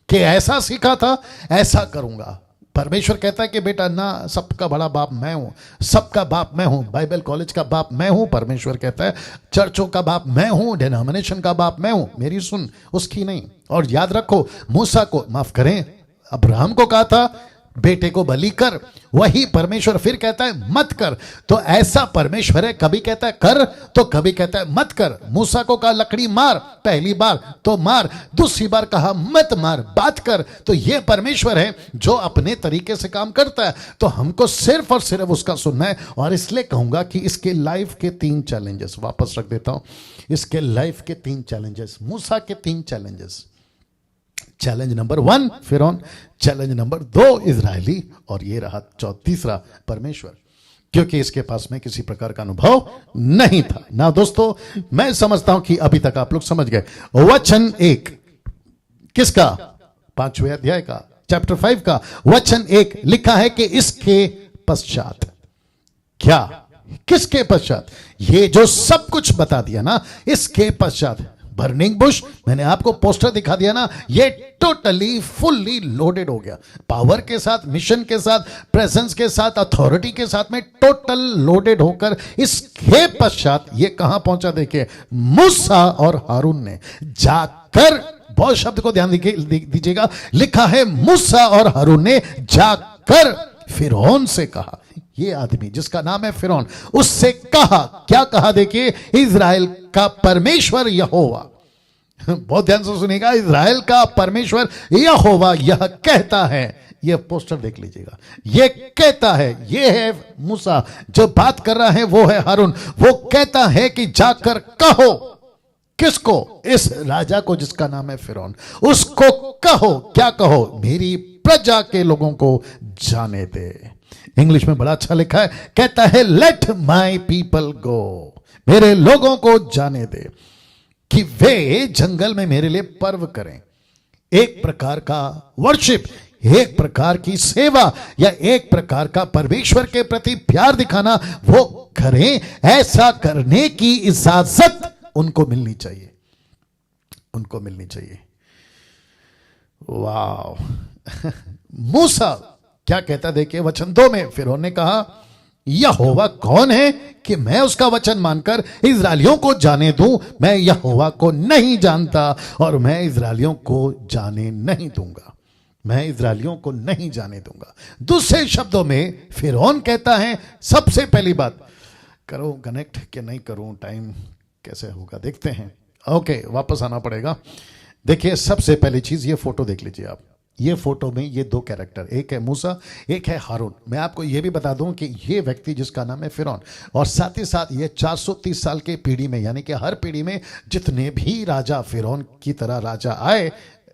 कि ऐसा सीखा था ऐसा करूंगा। परमेश्वर कहता है कि बेटा ना, सबका बड़ा बाप मैं हूं, सबका बाप मैं हूं, बाइबल कॉलेज का बाप मैं हूं। परमेश्वर कहता है चर्चों का बाप मैं हूं, डिनोमिनेशन का बाप मैं हूं, मेरी सुन, उसकी नहीं। और याद रखो, मूसा को, माफ करें, अब्राहम को कहा था बेटे को बलि कर, वही परमेश्वर फिर कहता है मत कर। तो ऐसा परमेश्वर है, कभी कहता है कर तो कभी कहता है मत कर। मूसा को कहा लकड़ी मार, पहली बार तो मार, दूसरी बार कहा मत मार, बात कर। तो यह परमेश्वर है जो अपने तरीके से काम करता है, तो हमको सिर्फ और सिर्फ उसका सुनना है। और इसलिए कहूंगा कि इसके लाइफ के 3 चैलेंजेस, वापस रख देता हूं, इसके लाइफ के 3 चैलेंजेस, मूसा के 3 चैलेंजेस। चैलेंज नंबर 1 फिरौन, चैलेंज नंबर 2 इजरायली, और ये रहा तीसरा परमेश्वर, क्योंकि इसके पास में किसी प्रकार का अनुभव नहीं था ना। दोस्तों मैं समझता हूं कि अभी तक आप लोग समझ गए। वचन 1 किसका? 5वें अध्याय का, चैप्टर 5 का वचन 1 लिखा है कि इसके पश्चात, क्या किसके पश्चात? ये जो सब कुछ बता दिया ना, इसके पश्चात बर्निंग बुश, मैंने आपको पोस्टर दिखा दिया ना, ये टोटली फुल्ली लोडेड हो गया, पावर के साथ, मिशन के साथ, प्रेजेंस के साथ, अथॉरिटी के साथ में टोटल लोडेड होकर इसके पश्चात ये कहां पहुंचा? देखिए, मूसा और हारून ने जाकर, बहुत शब्द को ध्यान दीजिएगा, लिखा है मूसा और हारून ने जाकर फिरौन से कहा। ये आदमी जिसका नाम है फिरौन, उससे कहा, क्या कहा? देखिए, इजराइल का परमेश्वर यहोवा, बहुत ध्यान से सुनिएगा, इजराइल का परमेश्वर यहोवा यह कहता है, ये पोस्टर देख लीजिएगा, ये कहता है, ये है मूसा, जो बात कर रहा है वो है हारून, वो कहता है कि जाकर कहो, किसको? इस राजा को जिसका नाम है फिरौन, उसको कहो, क्या कहो? मेरी प्रजा के लोगों को जाने दे। इंग्लिश में बड़ा अच्छा लिखा है, कहता है लेट माई पीपल गो, मेरे लोगों को जाने दे कि वे जंगल में मेरे लिए पर्व करें। एक प्रकार का वर्शिप, एक प्रकार की सेवा, या एक प्रकार का परमेश्वर के प्रति प्यार दिखाना वो करें। ऐसा करने की इजाजत उनको मिलनी चाहिए, उनको मिलनी चाहिए। वाह मूसा क्या कहता? देखिए वचन 2 में फिरौन ने कहा यहोवा कौन है कि मैं उसका वचन मानकर इजराइलियों को जाने दूं? मैं यहोवा को नहीं जानता और मैं इजराइलियों को जाने नहीं दूंगा, मैं इजराइलियों को नहीं जाने दूंगा। दूसरे शब्दों में फिरौन कहता है, सबसे पहली बात, करो कनेक्ट कि नहीं करूं, टाइम कैसे होगा देखते हैं। ओके, वापस आना पड़ेगा। देखिए सबसे पहली चीज, ये फोटो देख लीजिए आप, ये फोटो में ये 2 कैरेक्टर, एक है मूसा, एक है हारून। मैं आपको ये भी बता दूं कि ये व्यक्ति जिसका नाम है फिरौन, और साथ ही साथ ये 430 साल के पीढ़ी में, यानी कि हर पीढ़ी में जितने भी राजा फिरौन की तरह राजा आए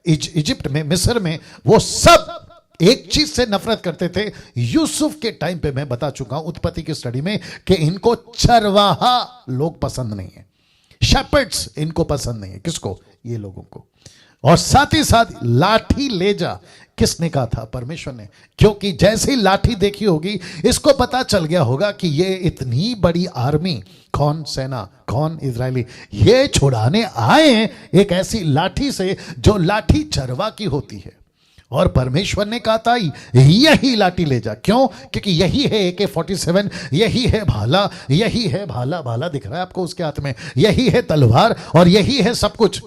इजिप्ट में, मिस्र में, वो सब एक चीज से नफरत करते थे। यूसुफ के टाइम पे मैं बता चुका हूं उत्पत्ति की स्टडी में कि इनको चरवाहा लोग पसंद नहीं है, शेपर्ड्स इनको पसंद नहीं है। किसको? ये लोगों को। और साथ ही साथ लाठी ले जा, किसने कहा था? परमेश्वर ने। क्योंकि जैसे ही लाठी देखी होगी, इसको पता चल गया होगा कि ये इतनी बड़ी आर्मी, कौन सेना, कौन इजरायली, ये छुड़ाने आए हैं एक ऐसी लाठी से जो लाठी चरवा की होती है। और परमेश्वर ने कहा था यही लाठी ले जा। क्यों? क्योंकि यही है AK-47, यही है भाला, यही है भाला, भाला दिख रहा है आपको उसके हाथ में, यही है तलवार और यही है सब कुछ,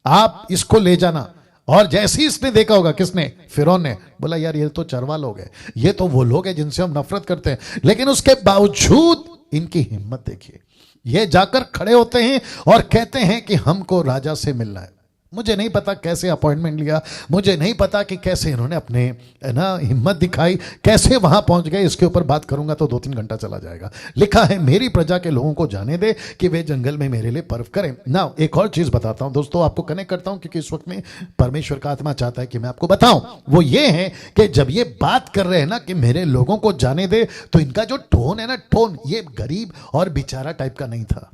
आप इसको ले जाना। और जैसे ही इसने देखा होगा, किसने? फिरौन ने, बोला यार ये तो चरवा लोग हैं, ये तो वो लोग हैं जिनसे हम नफरत करते हैं। लेकिन उसके बावजूद इनकी हिम्मत देखिए, ये जाकर खड़े होते हैं और कहते हैं कि हमको राजा से मिलना है। मुझे नहीं पता कैसे अपॉइंटमेंट लिया, मुझे नहीं पता कि कैसे इन्होंने अपने हिम्मत दिखाई, कैसे वहां पहुंच गए। इसके ऊपर बात करूंगा तो 2-3 घंटा चला जाएगा। लिखा है मेरी प्रजा के लोगों को जाने दे कि वे जंगल में मेरे लिए पर्व करें। ना एक और चीज बताता हूं दोस्तों, आपको कनेक्ट करता हूं क्योंकि इस वक्त में परमेश्वर का आत्मा चाहता है कि मैं आपको बताऊं। वो ये है कि जब ये बात कर रहे हैं ना कि मेरे लोगों को जाने दे, तो इनका जो टोन है ना, टोन ये गरीब और बेचारा टाइप का नहीं था।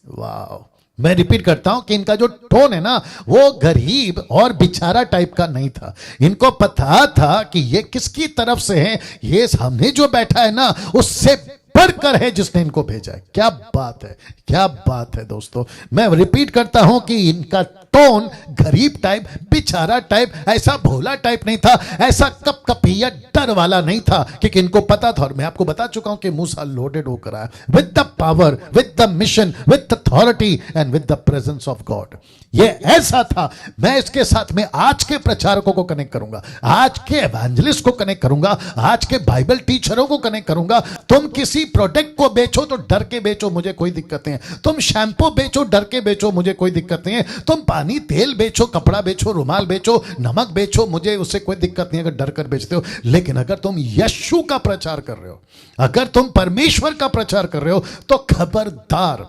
वाह, मैं रिपीट करता हूं कि इनका जो टोन है ना, वो गरीब और बेचारा टाइप का नहीं था। इनको पता था कि ये किसकी तरफ से है, ये सामने जो बैठा है ना, उससे बढ़कर है जिसने इनको भेजा है। क्या बात है, क्या बात है दोस्तों। मैं रिपीट करता हूं कि इनका टोन गरीब टाइप, बेचारा टाइप, ऐसा भोला टाइप नहीं था, ऐसा कपकपिया डर वाला नहीं था कि इनको पता था। और मैं आपको बता चुका हूं कि मूसा लोडेड होकर आया with the power, with the mission, with the authority and with the presence of God. ये ऐसा था। मैं इसके साथ में आज के प्रचारकों को कनेक्ट करूंगा, आज के एवेंजलिस्ट को कनेक्ट करूंगा, आज के बाइबल टीचरों को कनेक्ट करूंगा। तुम किसी प्रोडक्ट को बेचो तो डर के बेचो, मुझे कोई दिक्कत नहीं है। तुम शैंपू बेचो, डर के बेचो, मुझे कोई दिक्कत नहीं है। तुम पानी, तेल बेचो, कपड़ा बेचो, रुमाल बेचो, नमक बेचो, मुझे उससे कोई दिक्कत नहीं अगर डर कर बेचते हो। लेकिन अगर तुम यीशु का प्रचार कर रहे हो, अगर तुम परमेश्वर का प्रचार कर रहे हो, तो खबरदार,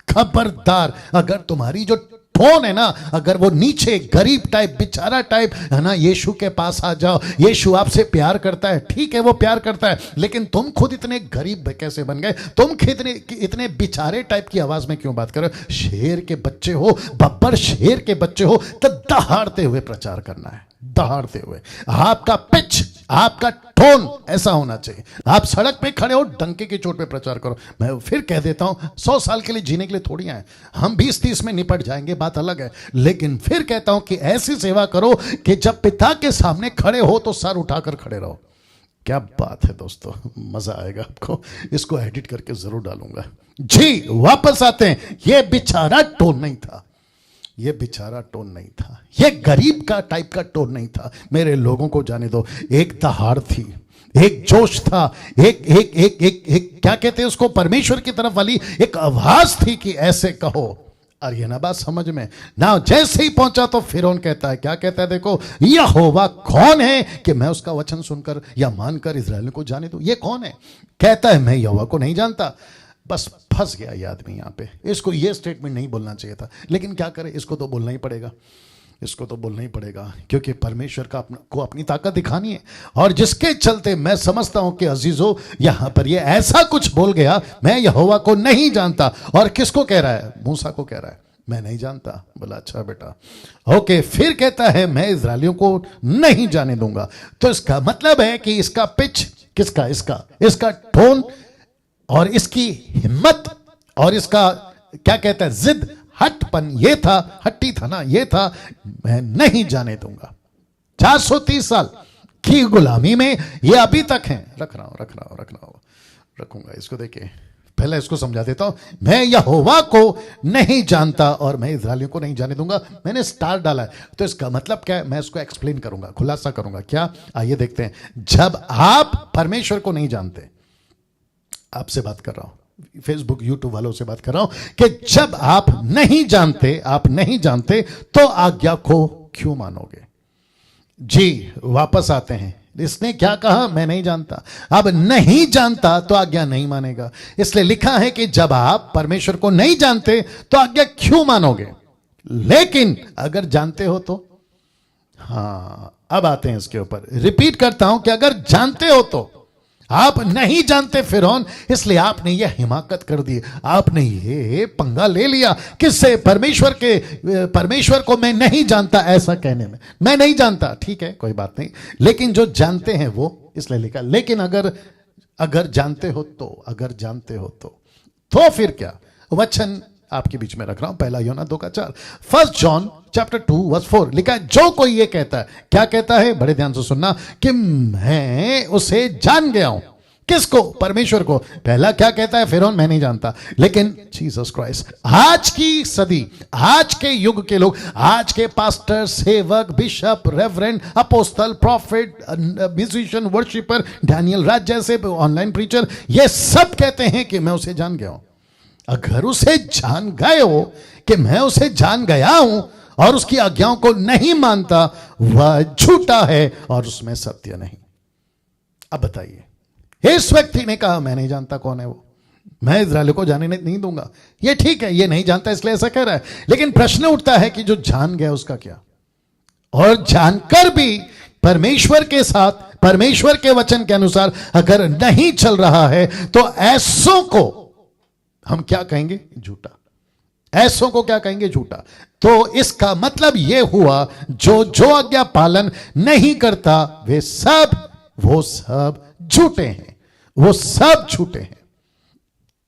खबरदार, अगर तुम्हारी जो टोन है ना, अगर वो नीचे गरीब टाइप, बेचारा टाइप है ना, यीशु के पास आ जाओ, यीशु आपसे प्यार करता है। ठीक है, वो प्यार करता है, लेकिन तुम खुद इतने गरीब कैसे बन गए? तुम इतने बेचारे टाइप की आवाज में क्यों बात कर रहे हो? शेर के बच्चे हो, बब्बर शेर के बच्चे हो, तो दहाड़ते हुए प्रचार करना है, दहाड़ते हुए। आपका पिच, आपका टोन ऐसा होना चाहिए। आप सड़क पे खड़े हो, डंके की चोट पे प्रचार करो। मैं फिर कह देता हूं, 100 साल के लिए जीने के लिए थोड़ी आए हम, 20-30 में निपट जाएंगे, बात अलग है। लेकिन फिर कहता हूं कि ऐसी सेवा करो कि जब पिता के सामने खड़े हो तो सर उठाकर खड़े रहो। क्या बात है दोस्तों, मजा आएगा आपको। इसको एडिट करके जरूर डालूंगा जी। वापस आते हैं। यह बेचारा टोन नहीं था, ये बेचारा टोन नहीं था, ये गरीब का टाइप का टोन नहीं था। मेरे लोगों को जाने दो। एक दहाड़ थी, एक जोश था, एक एक एक एक एक क्या कहते हैं उसको, परमेश्वर की तरफ वाली एक आवाज थी कि ऐसे कहो। और ये ना बात समझ में ना, जैसे ही पहुंचा तो फिरौन कहता है, क्या कहता है? देखो, यहोवा कौन है कि मैं उसका वचन सुनकर या मानकर इस्राएल को जाने दूं? ये कौन है? कहता है मैं यहोवा को नहीं जानता। बस फंस गया ये आदमी यहां पे। इसको ये स्टेटमेंट नहीं बोलना चाहिए था, लेकिन क्या करे, इसको तो बोलना ही पड़ेगा, इसको तो बोलना ही पड़ेगा, क्योंकि परमेश्वर को अपनी ताकत दिखानी है। और जिसके चलते मैं समझता हूं कि अजीजों, यहां पर ये ऐसा कुछ बोल गया, मैं यहोवा को नहीं जानता। और किसको कह रहा है? मूसा को कह रहा है, मैं नहीं जानता। बोला अच्छा बेटा, ओके। फिर कहता है मैं इस्राएलियों को नहीं जाने दूंगा। तो इसका मतलब है कि इसका पिच किसका, इसका टोन और इसकी हिम्मत और इसका क्या कहता है, जिद, हटपन, ये था, हट्टी था ना, ये था, मैं नहीं जाने दूंगा। 430 साल की गुलामी में ये अभी तक है। रख रहा हूं, रखूंगा इसको। देखिए, पहले इसको समझा देता हूं। मैं यहोवा को नहीं जानता और मैं इस्राएलियों को नहीं जाने दूंगा। मैंने स्टार डाला है, तो इसका मतलब क्या है? मैं इसको एक्सप्लेन करूंगा, खुलासा करूंगा। क्या? आइए देखते हैं। जब आप परमेश्वर को नहीं जानते, आपसे बात कर रहा हूं, फेसबुक यूट्यूब वालों से बात कर रहा हूं, कि जब आप नहीं जानते तो आज्ञा को क्यों मानोगे? जी, वापस आते हैं। इसने क्या कहा? मैं नहीं जानता। अब नहीं जानता तो आज्ञा नहीं मानेगा। इसलिए लिखा है कि जब आप परमेश्वर को नहीं जानते तो आज्ञा क्यों मानोगे? लेकिन अगर जानते हो तो, हां, अब आते हैं इसके ऊपर। रिपीट करता हूं कि अगर जानते हो तो, आप नहीं जानते फिरौन, इसलिए आपने यह हिमाकत कर दी, आपने ये पंगा ले लिया। किससे? परमेश्वर को मैं नहीं जानता ऐसा कहने में। मैं नहीं जानता, ठीक है, कोई बात नहीं, लेकिन जो जानते हैं वो, इसलिए लिखा। लेकिन अगर जानते हो तो फिर क्या? वचन आपके बीच में रख रहा हूं, पहला यूहन्ना 2:4, 1 जॉन चैप्टर 2:4 लिखा है। जो कोई ये कहता है, क्या कहता है? बड़े ध्यान से सुनना, कि मैं उसे जान गया हूं। किसको? परमेश्वर को। पहला क्या कहता है फिरौन? मैं नहीं जानता। लेकिन जीसस क्राइस्ट, आज की सदी, आज के युग के लोग, आज के पास्टर, सेवक, bishop, reverend, apostle, prophet, musician, worshipper, Daniel Raj जैसे ऑनलाइन प्रीचर, ये सब कहते हैं कि मैं उसे जान गया हूं। अगर उसे जान गए हो कि मैं उसे जान गया हूं और उसकी आज्ञाओं को नहीं मानता, वह झूठा है और उसमें सत्य नहीं। अब बताइए, इस व्यक्ति ने कहा मैं नहीं जानता कौन है वो, मैं इस्राएल को जाने नहीं दूंगा। ये ठीक है, ये नहीं जानता इसलिए ऐसा कह रहा है। लेकिन प्रश्न उठता है कि जो जान गया उसका क्या? और जानकर भी परमेश्वर के साथ, परमेश्वर के वचन के अनुसार अगर नहीं चल रहा है, तो ऐसों को हम क्या कहेंगे? झूठा। ऐसों को क्या कहेंगे? झूठा। तो इसका मतलब यह हुआ, जो आज्ञा पालन नहीं करता, वो सब झूठे हैं, वो सब झूठे हैं।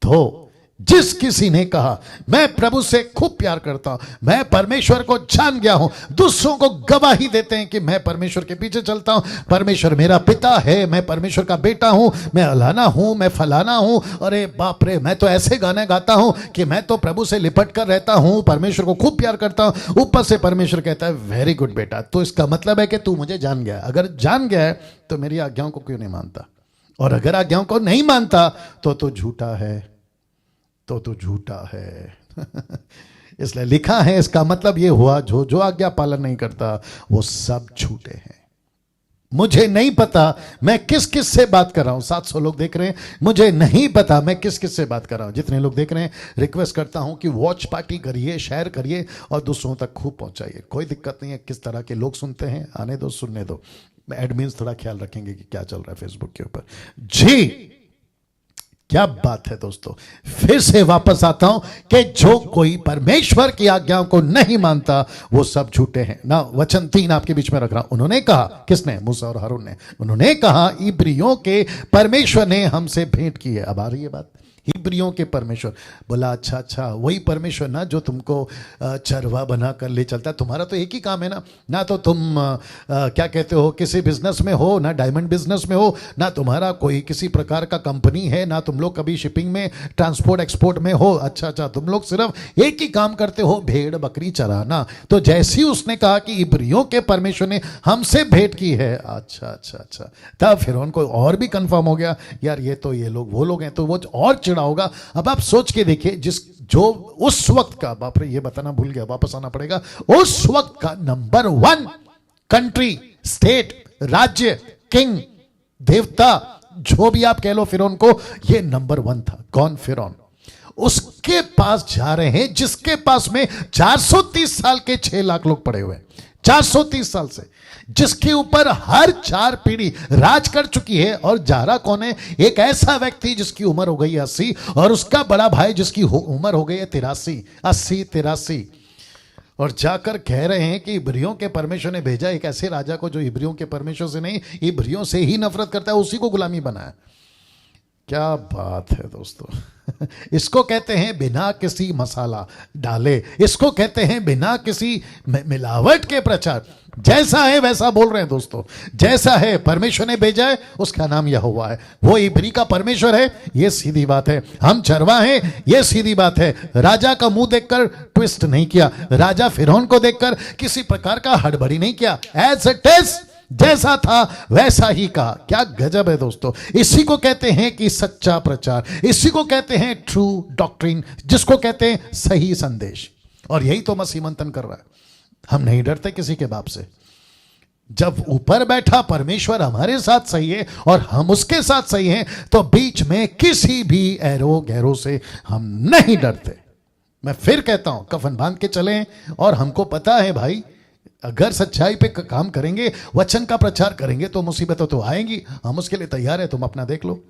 तो जिस किसी ने कहा मैं प्रभु से खूब प्यार करता हूं, मैं परमेश्वर को जान गया हूं, दूसरों को गवाही देते हैं कि मैं परमेश्वर के पीछे चलता हूं, परमेश्वर मेरा पिता है, मैं परमेश्वर का बेटा हूं, मैं अलाना हूं, मैं फलाना हूं, अरे बाप रे, मैं तो ऐसे गाने गाता हूं कि मैं तो प्रभु से लिपट कर रहता हूं, परमेश्वर को खूब प्यार करता हूं। ऊपर से परमेश्वर कहता है वेरी गुड बेटा, तो इसका मतलब है कि तू मुझे जान गया। अगर जान गया है तो मेरी आज्ञाओं को क्यों नहीं मानता, और अगर आज्ञाओं को नहीं मानता तो झूठा है, तो झूठा है। इसलिए लिखा है, इसका मतलब यह हुआ जो जो आज्ञा पालन नहीं करता वो सब झूठे हैं। मुझे नहीं पता मैं किस किस से बात कर रहा हूं, 700 लोग देख रहे हैं, मुझे नहीं पता मैं किस किस से बात कर रहा हूं। जितने लोग देख रहे हैं रिक्वेस्ट करता हूं कि वॉच पार्टी करिए, शेयर करिए और दूसरों तक खूब पहुंचाइए। कोई दिक्कत नहीं है किस तरह के लोग सुनते हैं, आने दो, सुनने दो। एडमिन्स थोड़ा ख्याल रखेंगे कि क्या चल रहा है फेसबुक के ऊपर। जी क्या बात है दोस्तों, फिर से वापस आता हूं कि जो कोई परमेश्वर की आज्ञाओं को नहीं मानता वो सब झूठे हैं ना। वचन 3 आपके बीच में रख रहा हूं। उन्होंने कहा, किसने? मूसा और हारून ने। उन्होंने कहा इब्रियों के परमेश्वर ने हमसे भेंट की है। अब आ रही है बात, इब्रियों के परमेश्वर। बोला अच्छा वही परमेश्वर ना जो तुमको चरवा बना कर ले चलता है। तुम्हारा तो एक ही काम है ना तो तुम क्या कहते हो किसी बिजनेस में हो, ना डायमंड बिजनेस में हो, ना तुम्हारा कोई किसी प्रकार का कंपनी है, ना तुम लोग कभी शिपिंग में ट्रांसपोर्ट एक्सपोर्ट में हो। अच्छा तुम लोग सिर्फ एक ही काम करते हो, भेड़ बकरी चराना। तो जैसे ही उसने कहा कि इब्रियों के परमेश्वर ने हमसे भेंट की है, अच्छा तब फिर उनको और भी कंफर्म हो गया यार ये लोग वो लोग हैं, तो वो और होगा। अब आप सोच के देखिए, जो उस वक्त का, बाप रे ये बताना भूल गया, वापस आना पड़ेगा, उस वक्त का नंबर 1 कंट्री, स्टेट, राज्य, किंग, देवता, जो भी आप कह लो, फिरौन को ये नंबर 1 था। कौन? फिरौन। उसके पास जा रहे हैं जिसके पास में 430 साल के 6 लाख लोग पड़े हुए हैं, 430 साल से, जिसके ऊपर हर 4 पीढ़ी राज कर चुकी है। और जा रहा कौन है? एक ऐसा व्यक्ति जिसकी उम्र हो गई 80 और उसका बड़ा भाई जिसकी उम्र हो गई है 83। और जाकर कह रहे हैं कि इब्रियों के परमेश्वर ने भेजा एक ऐसे राजा को जो इब्रियों के परमेश्वर से नहीं, इब्रियों से ही नफरत करता है, उसी को गुलामी बनाया। क्या बात है दोस्तों। इसको कहते हैं बिना किसी मसाला डाले, इसको कहते हैं बिना किसी मिलावट के प्रचार। जैसा है वैसा बोल रहे हैं दोस्तों, जैसा है परमेश्वर ने भेजा है, उसका नाम यहोवा है। वो इब्री का परमेश्वर है, ये सीधी बात है। हम चरवा हैं, ये सीधी बात है। राजा का मुंह देखकर ट्विस्ट नहीं किया, राजा फिरौन को देखकर किसी प्रकार का हड़बड़ी नहीं किया। एज इट इज, जैसा था वैसा ही कहा। क्या गजब है दोस्तों। इसी को कहते हैं कि सच्चा प्रचार, इसी को कहते हैं ट्रू डॉक्ट्रिन, जिसको कहते हैं सही संदेश। और यही तो मसीह मंथन कर रहा है। हम नहीं डरते किसी के बाप से। जब ऊपर बैठा परमेश्वर हमारे साथ सही है और हम उसके साथ सही हैं, तो बीच में किसी भी एरो गैरो से हम नहीं डरते। मैं फिर कहता हूं, कफन बांध के चलें। और हमको पता है भाई, अगर सच्चाई पे काम करेंगे, वचन का प्रचार करेंगे, तो मुसीबतें तो आएंगी। हम उसके लिए तैयार है। तुम अपना देख लो।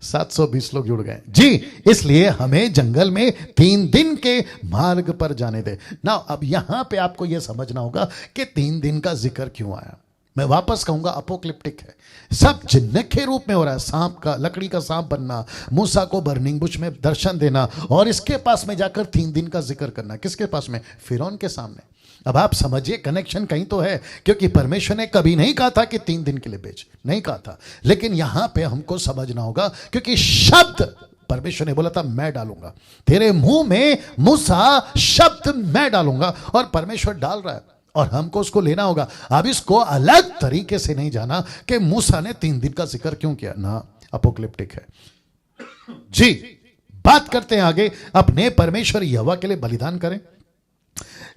720 लोग जुड़ गए जी। इसलिए हमें जंगल में 3 दिन के मार्ग पर जाने दे ना। अब यहां पे आपको यह समझना होगा कि 3 दिन का जिक्र क्यों आया। मैं वापस कहूंगा, अपोक्लिप्टिक है। सब जिन्न के रूप में हो रहा है। सांप का, लकड़ी का सांप बनना, मूसा को बर्निंग बुश में दर्शन देना, और इसके पास में जाकर 3 दिन का जिक्र करना। किसके पास में? फिरौन के सामने। अब आप समझिए, कनेक्शन कहीं तो है, क्योंकि परमेश्वर ने कभी नहीं कहा था कि 3 दिन के लिए भेज, नहीं कहा था। लेकिन यहां पे हमको समझना होगा, क्योंकि शब्द परमेश्वर ने बोला था मैं डालूंगा तेरे मुंह में, मूसा शब्द मैं डालूंगा, और परमेश्वर डाल रहा है और हमको उसको लेना होगा। अब इसको अलग तरीके से नहीं जाना कि मूसा ने 3 दिन का जिक्र क्यों किया ना, अपोक्लिप्टिक है जी। बात करते हैं आगे। अपने परमेश्वर यहोवा के लिए बलिदान करें।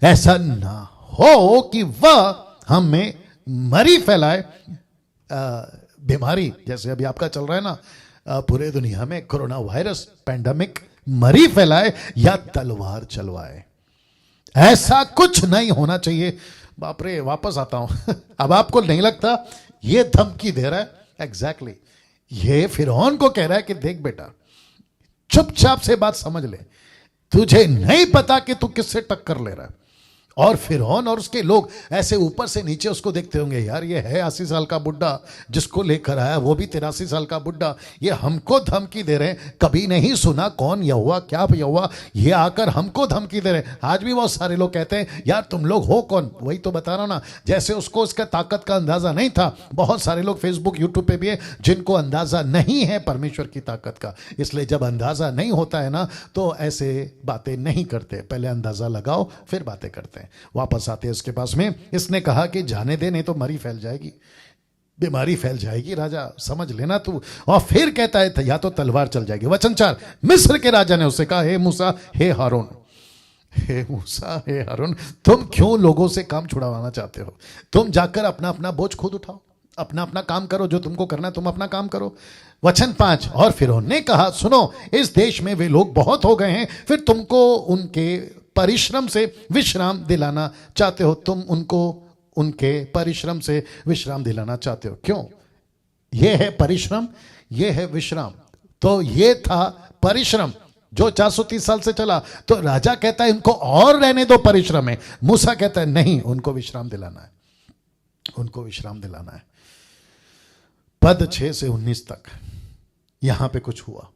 ऐसा ना हो कि वह हम में मरी फैलाए, बीमारी, जैसे अभी आपका चल रहा है ना पूरे दुनिया में कोरोना वायरस पैंडेमिक, मरी फैलाए या तलवार चलवाए। ऐसा कुछ नहीं होना चाहिए। बाप रे, वापस आता हूं। अब आपको नहीं लगता ये धमकी दे रहा है? एग्जैक्टली ये फिरौन को कह रहा है कि देख बेटा, चुपचाप से बात समझ ले। तुझे नहीं पता कि तू किससे टक्कर ले रहा है, और फिरौन और उसके लोग ऐसे ऊपर से नीचे उसको देखते होंगे, यार ये है 80 साल का बुड्ढा, जिसको लेकर आया वो भी 83 साल का बुड्ढा, ये हमको धमकी दे रहे हैं, कभी नहीं सुना कौन यहोवा क्या यहोवा, ये आकर हमको धमकी दे रहे हैं। आज भी बहुत सारे लोग कहते हैं यार तुम लोग हो कौन, वही तो बता रहा हूं ना, जैसे उसको उसका ताकत का अंदाजा नहीं था, बहुत सारे लोग फेसबुक यूट्यूब पे भी है जिनको अंदाजा नहीं है परमेश्वर की ताकत का। इसलिए जब अंदाजा नहीं होता है ना तो ऐसे बातें नहीं करते, पहले अंदाजा लगाओ फिर बातें करते हैं। वापस आते हैं इसके पास में, इसने कहा कि जाने दे नहीं तो मरी फैल जाएगी, बीमारी फैल जाएगी राजा, समझ लेना तू। और फिर कहता है या तो तलवार चल जाएगी। वचन 4, मिस्र के राजा ने उससे कहा, हे मूसा हे हारून, हे मूसा हे हारून, तुम क्यों लोगों से काम छुड़वाना चाहते हो? तुम जाकर अपना अपना बोझ खुद उठाओ, अपना अपना काम करो, जो तुमको करना है तुम अपना काम करो। वचन 5, और फिरौन ने कहा, सुनो इस देश में वे लोग बहुत हो गए हैं, फिर तुमको उनके परिश्रम से विश्राम दिलाना चाहते हो, तुम उनको उनके परिश्रम से विश्राम दिलाना चाहते हो। क्यों? यह है परिश्रम, यह है विश्राम। तो यह था परिश्रम जो 430 साल से चला, तो राजा कहता है इनको और रहने दो परिश्रम है। मूसा कहता है नहीं, उनको विश्राम दिलाना है, उनको विश्राम दिलाना है। पद 6 से 19 तक यहां पे कुछ हुआ।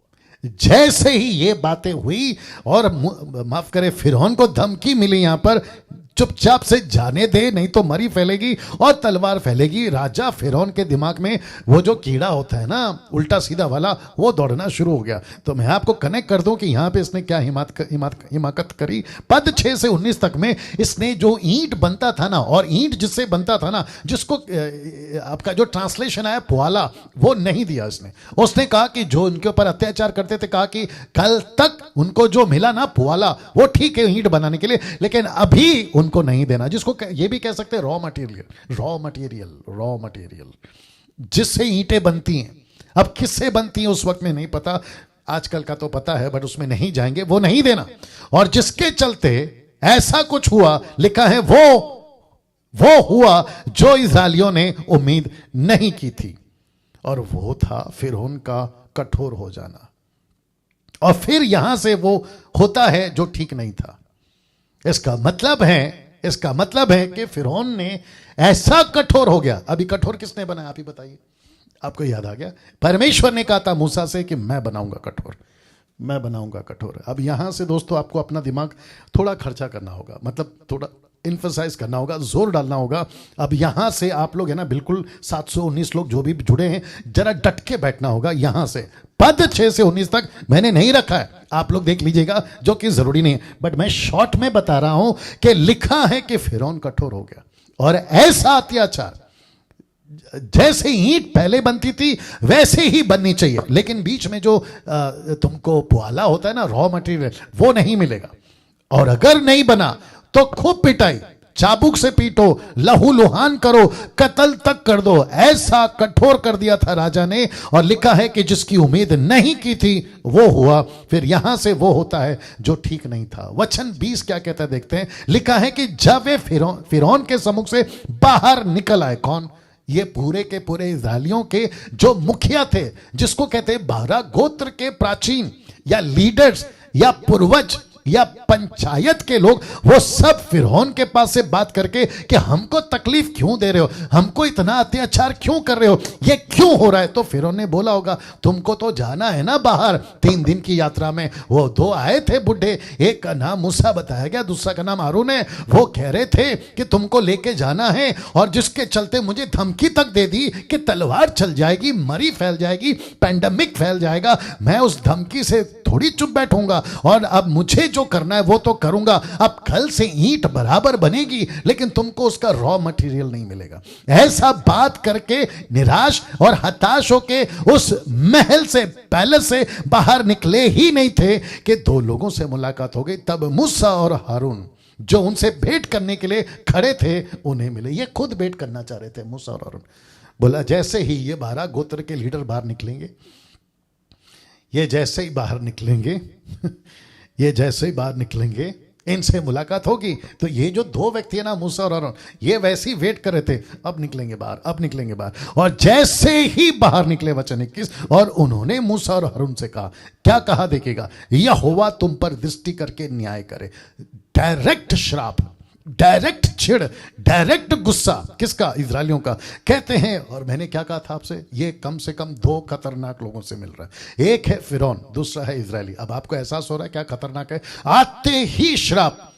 जैसे ही ये बातें हुई और माफ करे फिरौन को धमकी मिली यहां पर, चुपचाप से जाने दे नहीं तो मरी फैलेगी और तलवार फैलेगी। राजा फिरौन के दिमाग में वो जो कीड़ा होता है ना उल्टा सीधा वाला, वो दौड़ना शुरू हो गया। तो मैं आपको कनेक्ट कर दूं कि यहां पे इसने क्या हिमाकत करी। पद 6 से 19 तक में इसने जो ईंट बनता था ना, और ईंट जिससे बनता था ना, जिसको आपका जो ट्रांसलेशन आया पुआला, वो नहीं दिया इसने। उसने कहा कि जो उनके ऊपर अत्याचार करते थे, कहा कि कल तक उनको जो मिला ना पुआला, वो ठीक है ईंट बनाने के लिए, लेकिन अभी उनको नहीं देना। जिसको ये भी कह सकते हैं रॉ मटेरियल जिससे ईंटें बनती हैं। अब किससे बनती हैं उस वक्त में नहीं पता, आजकल का तो पता है, बट उसमें नहीं जाएंगे, वो नहीं देना। और जिसके चलते ऐसा कुछ हुआ, लिखा है वो हुआ जो इस्राएलियों ने उम्मीद नहीं की थी, और वो था फिरौन का कठोर हो जाना। और फिर यहां से वो होता है जो ठीक नहीं था। इसका मतलब है कि फिरौन ने ऐसा कठोर हो गया। अभी कठोर किसने बनाया, आप ही बताइए, आपको याद आ गया? परमेश्वर ने कहा था मूसा से कि मैं बनाऊंगा कठोर। अब यहां से दोस्तों आपको अपना दिमाग थोड़ा खर्चा करना होगा, मतलब थोड़ा इन्फोसाइज करना होगा, जोर डालना होगा। अब यहां से आप लोग है ना, बिल्कुल 719 लोग जो भी जुड़े हैं, जरा डट के बैठना होगा। यहां से पद 6 से 19 तक मैंने नहीं रखा है, आप लोग देख लीजिएगा, जो कि जरूरी नहीं है, बट मैं शॉर्ट में बता रहा हूं कि लिखा है कि फिरौन कठोर हो गया। और ऐसा अत्याचार जैसे ईंट पहले बनती थी वैसे ही बननी चाहिए, लेकिन बीच में जो तुमको पुआला होता है ना, रॉ मटेरियल, वो नहीं मिलेगा। और अगर नहीं बना तो खूब पिटाई, चाबुक से पीटो, लहू लुहान करो, कत्ल तक कर दो। ऐसा कठोर कर दिया था राजा ने। और लिखा है कि जिसकी उम्मीद नहीं की थी वो हुआ। फिर यहां से वो होता है जो ठीक नहीं था। वचन 20 क्या कहता है देखते हैं। लिखा है कि जब वे फिरौन के सम्मुख से बाहर निकल आए, कौन? ये पूरे के पूरे इस्राएलियों के जो मुखिया थे, जिसको कहते हैं 12 गोत्र के प्राचीन या लीडर्स या पूर्वज या पंचायत के लोग, वो सब फिरौन के पास से बात करके कि हमको तकलीफ क्यों दे रहे हो, हमको इतना अत्याचार क्यों कर रहे हो, ये क्यों हो रहा है? तो फिरौन ने बोला होगा तुमको तो जाना है ना बाहर 3 दिन की यात्रा में। वो 2 आए थे बुढ़े, एक का नाम मूसा बताया गया, दूसरा का नाम हारून है। वो कह रहे थे कि तुमको लेके जाना है, और जिसके चलते मुझे धमकी तक दे दी कि तलवार चल जाएगी, मरी फैल जाएगी, पैंडेमिक फैल जाएगा। मैं उस धमकी से थोड़ी चुप बैठूंगा, और अब मुझे जो करना है वो तो करूंगा। अब कल से ईंट बराबर बनेगी, लेकिन तुमको उसका रॉ मटेरियल नहीं मिलेगा। ऐसा बात करके निराश और हताश होके उस महल से, पैलेस से बाहर निकले ही नहीं थे कि 2 लोगों से मुलाकात हो गई। तब मूसा और हारून जो उनसे भेंट करने के लिए खड़े थे उन्हें मिले। ये खुद भेंट करना चाह रहे थे मूसा और हारून। बोला जैसे ही ये 12 गोत्र के लीडर बाहर निकलेंगे, ये जैसे ही बाहर निकलेंगे इनसे मुलाकात होगी। तो ये जो 2 व्यक्ति है ना, मूसा और हारून, ये वैसे ही वेट कर रहे थे, अब निकलेंगे बाहर। और जैसे ही बाहर निकले, वचन 21, और उन्होंने मूसा और हारून से कहा, क्या कहा देखिएगा, यहोवा तुम पर दृष्टि करके न्याय करे। डायरेक्ट श्राप, डायरेक्ट चिढ़, डायरेक्ट गुस्सा किसका? इजरायलियों का। कहते हैं, और मैंने क्या कहा था आपसे, ये कम से कम दो खतरनाक लोगों से मिल रहा है। एक है फिरौन, दूसरा है इजरायली। अब आपको एहसास हो रहा है क्या खतरनाक है? आते ही श्राप,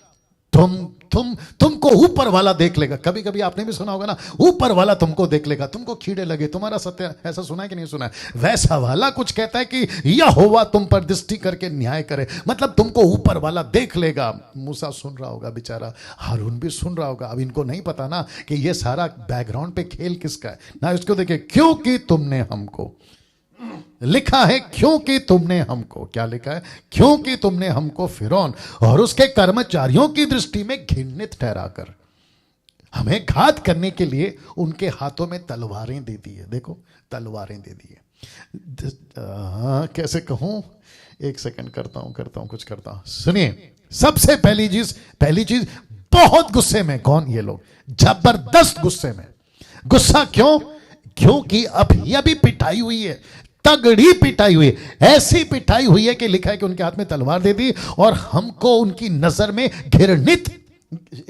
तुमको ऊपर वाला देख लेगा। कभी कभी आपने भी सुना होगा ना, ऊपर वाला तुमको देख लेगा, तुमको कीड़े लगे, तुम्हारा सत्य। ऐसा सुना है कि नहीं सुना है? वैसा वाला कुछ कहता है कि यहोवा तुम पर दृष्टि करके न्याय करे, मतलब तुमको ऊपर वाला देख लेगा। मूसा सुन रहा होगा बेचारा, हारून भी सुन रहा होगा। अब इनको नहीं पता ना कि ये सारा बैकग्राउंड पे खेल किसका है ना। इसको देखे, क्योंकि तुमने हमको, लिखा है क्योंकि तुमने हमको, क्या लिखा है? क्योंकि तुमने हमको फिरौन और उसके कर्मचारियों की दृष्टि में घृणित ठहराकर हमें घात करने के लिए उनके हाथों में तलवारें दे दी है। देखो, तलवारें दे दी है। कैसे कहूं, एक सेकंड, करता हूं कुछ करता हूं। सुनिए, सबसे पहली चीज बहुत गुस्से में। कौन? ये लोग जबरदस्त गुस्से में। गुस्सा क्यों? क्योंकि अभी पिटाई हुई है, तगड़ी पिटाई हुई, ऐसी पिटाई हुई है कि लिखा है कि उनके हाथ में तलवार दे दी और हमको उनकी नजर में घृणित,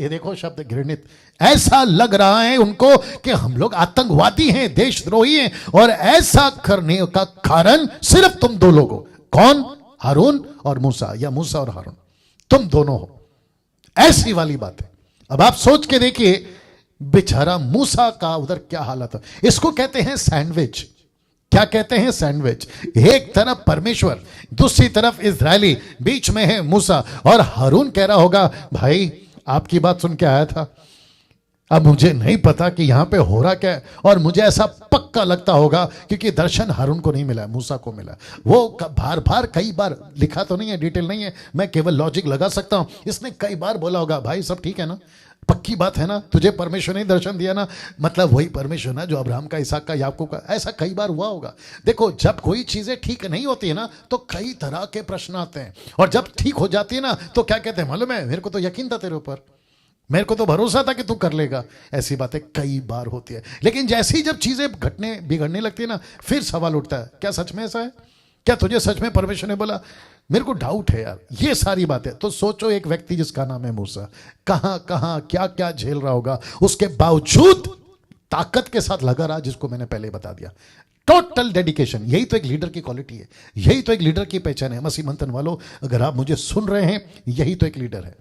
ये देखो शब्द घृणित, ऐसा लग रहा है उनको कि हम लोग आतंकवादी हैं, देशद्रोही हैं, और ऐसा करने का कारण सिर्फ तुम दो लोग हो। कौन? हारून और मूसा, या मूसा और हारून, तुम दोनों हो। ऐसी वाली बात है। अब आप सोच के देखिए, बेचारा मूसा का उधर क्या हालत है। इसको कहते हैं सैंडविच। क्या कहते हैं? सैंडविच। एक तरफ परमेश्वर, दूसरी तरफ इजरायली, बीच में है मूसा। और हारून कह रहा होगा, भाई आपकी बात सुन के आया था, अब मुझे नहीं पता कि यहां पे हो रहा क्या है। और मुझे ऐसा पक्का लगता होगा, क्योंकि दर्शन हारून को नहीं मिला, मूसा को मिला। वो बार बार कई बार, लिखा तो नहीं है, डिटेल नहीं है, मैं केवल लॉजिक लगा सकता हूं। इसने कई बार बोला होगा, भाई सब ठीक है ना, पक्की बात है ना, तुझे परमेश्वर ने दर्शन दिया ना, मतलब वही परमेश्वर ना जो अब्राहम का, इसहाक का, याकूब का। ऐसा कई बार हुआ होगा। देखो, जब कोई चीजें ठीक नहीं होती है ना, तो कई तरह के प्रश्न आते हैं, और जब ठीक हो जाती है ना, तो क्या कहते हैं मालूम है? मेरे को तो यकीन था तेरे ऊपर, मेरे को तो भरोसा था कि तू कर लेगा। ऐसी बातें कई बार होती है। लेकिन जैसे ही जब चीजें बिगड़ने लगती है ना, फिर सवाल उठता है, क्या सच में ऐसा है? क्या तुझे सच में परमेश्वर ने बोला? मेरे को डाउट है यार, ये सारी बातें। तो सोचो, एक व्यक्ति जिसका नाम है मूसा, कहां कहां क्या क्या झेल रहा होगा, उसके बावजूद ताकत के साथ लगा रहा, जिसको मैंने पहले बता दिया, टोटल डेडिकेशन। यही तो एक लीडर की क्वालिटी है, यही तो एक लीडर की पहचान है। मसीह मंथन वालों, अगर आप मुझे सुन रहे हैं, यही तो एक लीडर है।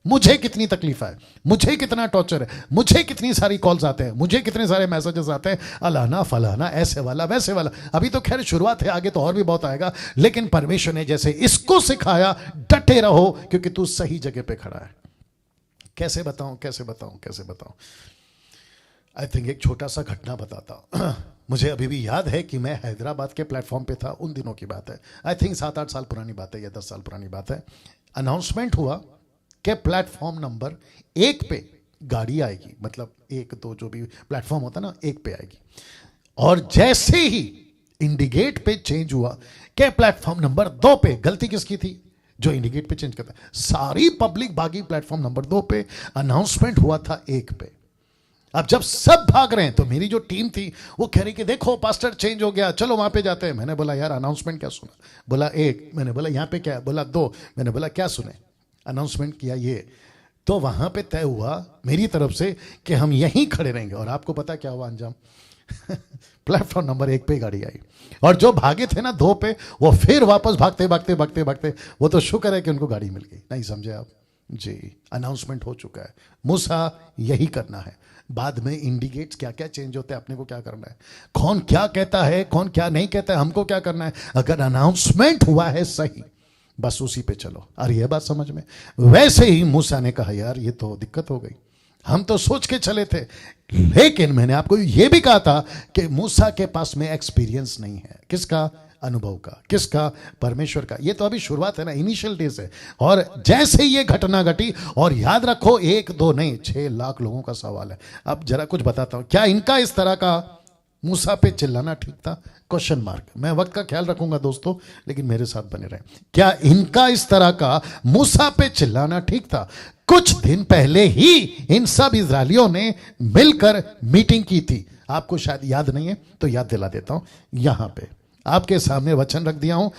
मुझे कितनी तकलीफ है, मुझे कितना टॉर्चर है, मुझे कितनी सारी कॉल्स आते हैं, मुझे कितने सारे मैसेजेस आते हैं, अलाना फलाना, ऐसे वाला वैसे वाला। अभी तो खैर शुरुआत है, आगे तो और भी बहुत आएगा। लेकिन परमेश्वर ने जैसे इसको सिखाया, डटे रहो, क्योंकि तू सही जगह पे खड़ा है। कैसे बताऊं? आई थिंक एक छोटा सा घटना बताता हूं। मुझे अभी भी याद है कि मैं हैदराबाद के प्लेटफॉर्म पे था, उन दिनों की बात है। आई थिंक 7-8 साल पुरानी बात है, या 10 साल पुरानी बात है। अनाउंसमेंट हुआ कि प्लेटफॉर्म नंबर 1 पे गाड़ी आएगी, मतलब 1-2 जो भी प्लेटफॉर्म होता है ना, 1 पे आएगी। और जैसे ही इंडिकेट पे चेंज हुआ कि प्लेटफॉर्म नंबर 2 पे, गलती किसकी थी? जो इंडिकेट पे चेंज करता है। सारी पब्लिक भागी प्लेटफॉर्म नंबर 2 पे। अनाउंसमेंट हुआ था 1 पे। अब जब सब भाग रहे हैं, तो मेरी जो टीम थी वो कह रही कि देखो पास्टर चेंज हो गया, चलो वहां पे जाते हैं। मैंने बोला यार अनाउंसमेंट क्या सुना? बोला 1। मैंने बोला यहां पे क्या है? बोला 2। मैंने बोला क्या सुने? अनाउंसमेंट किया ये। तो वहां पे तय हुआ मेरी तरफ से कि हम यहीं खड़े रहेंगे। और आपको पता क्या हुआ अंजाम? प्लेटफॉर्म नंबर 1 पे गाड़ी आई, और जो भागे थे ना 2 पे, वो फिर वापस भागते। वो तो शुक्र है कि उनको गाड़ी मिल गई। नहीं समझे आप जी? अनाउंसमेंट हो चुका है, मूसा यही करना है। बाद में इंडिकेट्स क्या क्या चेंज होते हैं, अपने को क्या करना है, कौन क्या कहता है, कौन क्या नहीं कहता है, हमको क्या करना है। अगर अनाउंसमेंट हुआ है सही, बस उसी पे चलो। और ये बात समझ में? वैसे ही मूसा ने कहा यार ये तो दिक्कत हो गई, हम तो सोच के चले थे। लेकिन मैंने आपको ये भी कहा था कि मूसा के पास में एक्सपीरियंस नहीं है। किसका? अनुभव का। किसका? परमेश्वर का। ये तो अभी शुरुआत है ना, इनिशियल डेज है। और जैसे ये घटना घटी, और याद रखो 1-2 नहीं 6 लाख लोगों का सवाल है। अब जरा कुछ बताता हूं, क्या इनका इस तरह का मूसा पे चिल्लाना ठीक था? Question mark. मैं वक्त का ख्याल रखूंगा दोस्तों, लेकिन मेरे साथ बने रहें। क्या इनका इस तरह का मूसा पे चिल्लाना ठीक था? कुछ दिन पहले ही इन सब इजरायलियों ने मिलकर मीटिंग की थी। आपको शायद याद नहीं है तो याद दिला देता हूं। यहां पे आपके सामने वचन रख दिया हूं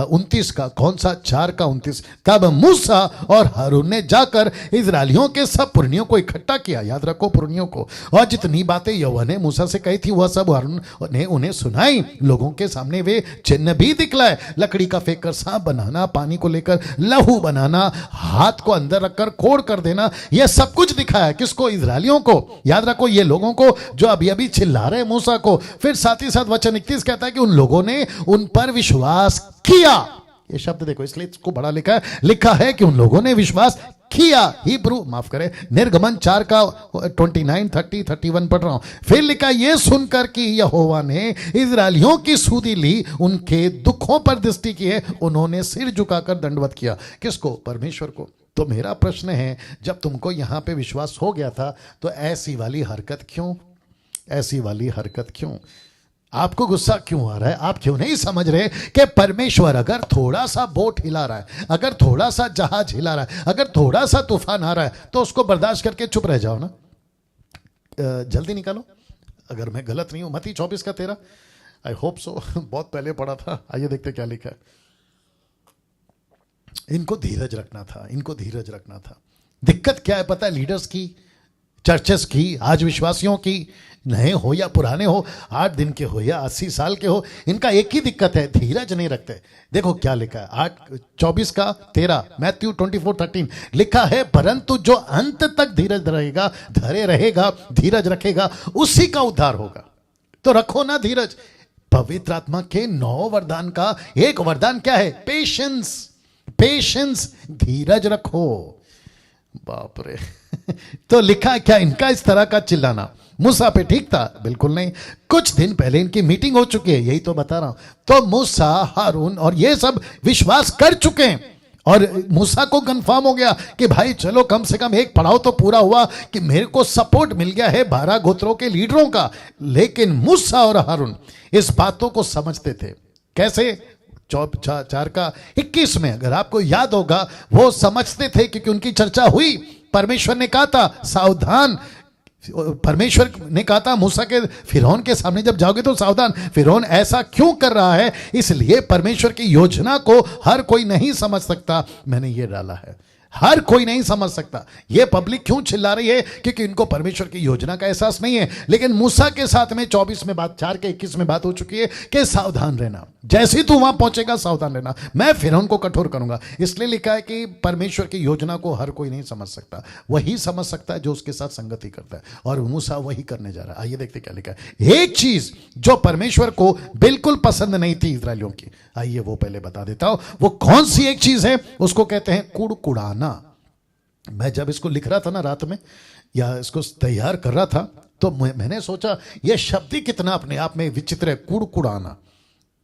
29 का, कौन सा 4 का 29। तब मूसा और हारून ने जाकर इजरायलियों के सब पुरनियों को इकट्ठा किया, याद रखो पुरनियों को, और जितनी बातें यहोवा ने मूसा से कही थी वह सब हारून ने उन्हें सुनाई। लोगों के सामने वे चिन्ह भी दिखलाए, लकड़ी का फेंककर सांप बनाना, पानी को लेकर लहू बनाना, हाथ को अंदर रखकर कोड़ कर देना, यह सब कुछ दिखाया। किसको? इजरायलियों को। याद रखो ये लोगों को जो अभी अभी चिल्ला रहे मूसा को। फिर साथ ही साथ वचन 31 कहता है कि उन लोगों ने उन पर विश्वास किया। ये शब्द देखो, इसलिए इसको बड़ा लिखा है कि उन लोगों ने विश्वास किया। हिब्रू माफ करें, निर्गमन 4 का 29, 30, 31 पढ़ रहा हूं। फिर लिखा, ये सुनकर कि यहोवा ने इजरायलियों की सुधि ली, उनके दुखों पर दृष्टि की है, उन्होंने सिर झुकाकर दंडवत किया। किसको? परमेश्वर को। तो मेरा प्रश्न है, जब तुमको यहां पे विश्वास हो गया था तो ऐसी वाली हरकत क्यों? ऐसी वाली हरकत क्यों? आपको गुस्सा क्यों आ रहा है? आप क्यों नहीं समझ रहे कि परमेश्वर अगर थोड़ा सा बोट हिला रहा है, अगर थोड़ा सा जहाज हिला रहा है, अगर थोड़ा सा तूफान आ रहा है, तो उसको बर्दाश्त करके चुप रह जाओ ना। जल्दी निकालो। अगर मैं गलत नहीं हूं, मत्ती 24 का 13, आई होप सो, बहुत पहले पढ़ा था। आइए देखते क्या लिखा है। इनको धीरज रखना था, इनको धीरज रखना था। दिक्कत क्या है पता है? लीडर्स की, चर्चेस की, आज विश्वासियों की, नए हो या पुराने हो, 8 दिन के हो या 80 साल के हो, इनका एक ही दिक्कत है, धीरज नहीं रखते। देखो क्या लिखा है, 24 का 13, मैथ्यू 24:13 लिखा है, परंतु जो अंत तक धीरज रहेगा, धरे रहेगा, धीरज रखेगा, उसी का उद्धार होगा। तो रखो ना धीरज। पवित्र आत्मा के 9 वरदान का एक वरदान क्या है? पेशेंस। पेशेंस, धीरज रखो। बाप रे। तो लिखा क्या इनका इस तरह का चिल्लाना मूसा पे ठीक था? बिल्कुल नहीं। कुछ दिन पहले इनकी मीटिंग हो चुकी है, यही तो बता रहा हूं। तो मूसा, हारून और ये सब विश्वास कर चुके हैं, और मूसा को कंफर्म हो गया कि भाई चलो कम से कम एक पड़ाव तो पूरा हुआ कि मेरे को सपोर्ट मिल गया है 12 गोत्रों के लीडरों का। लेकिन मूसा और हारून इस बातों को समझते थे। कैसे? 4 का 21 में, अगर आपको याद होगा, वो समझते थे क्योंकि उनकी चर्चा हुई। परमेश्वर ने कहा था सावधान, परमेश्वर ने कहा था मूसा के, फिरौन के सामने जब जाओगे तो सावधान, फिरौन ऐसा क्यों कर रहा है। इसलिए परमेश्वर की योजना को हर कोई नहीं समझ सकता, मैंने ये डाला है। हर कोई नहीं समझ सकता। ये पब्लिक क्यों चिल्ला रही है? क्योंकि इनको परमेश्वर की योजना का एहसास नहीं है। लेकिन मूसा के साथ में 24 में बात, 4 के 21 में बात हो चुकी है कि सावधान रहना, जैसे ही तू वहां पहुंचेगा सावधान रहना, मैं फिरौन को कठोर करूंगा। इसलिए लिखा है कि परमेश्वर की योजना को हर कोई नहीं समझ सकता, वही समझ सकता है जो उसके साथ संगति करता है, और मूसा वही करने जा रहा है। आइए देखते क्या लिखा है। एक चीज जो परमेश्वर को बिल्कुल पसंद नहीं थी इजरायलियों की, आइए वो पहले बता देता हूं। वो कौन सी एक चीज है? उसको कहते हैं कुड़कुड़ाना। मैं जब इसको लिख रहा था ना रात में, या इसको तैयार कर रहा था, तो मैंने सोचा यह शब्द ही कितना अपने आप में विचित्र है। कुड़कुड़ाना,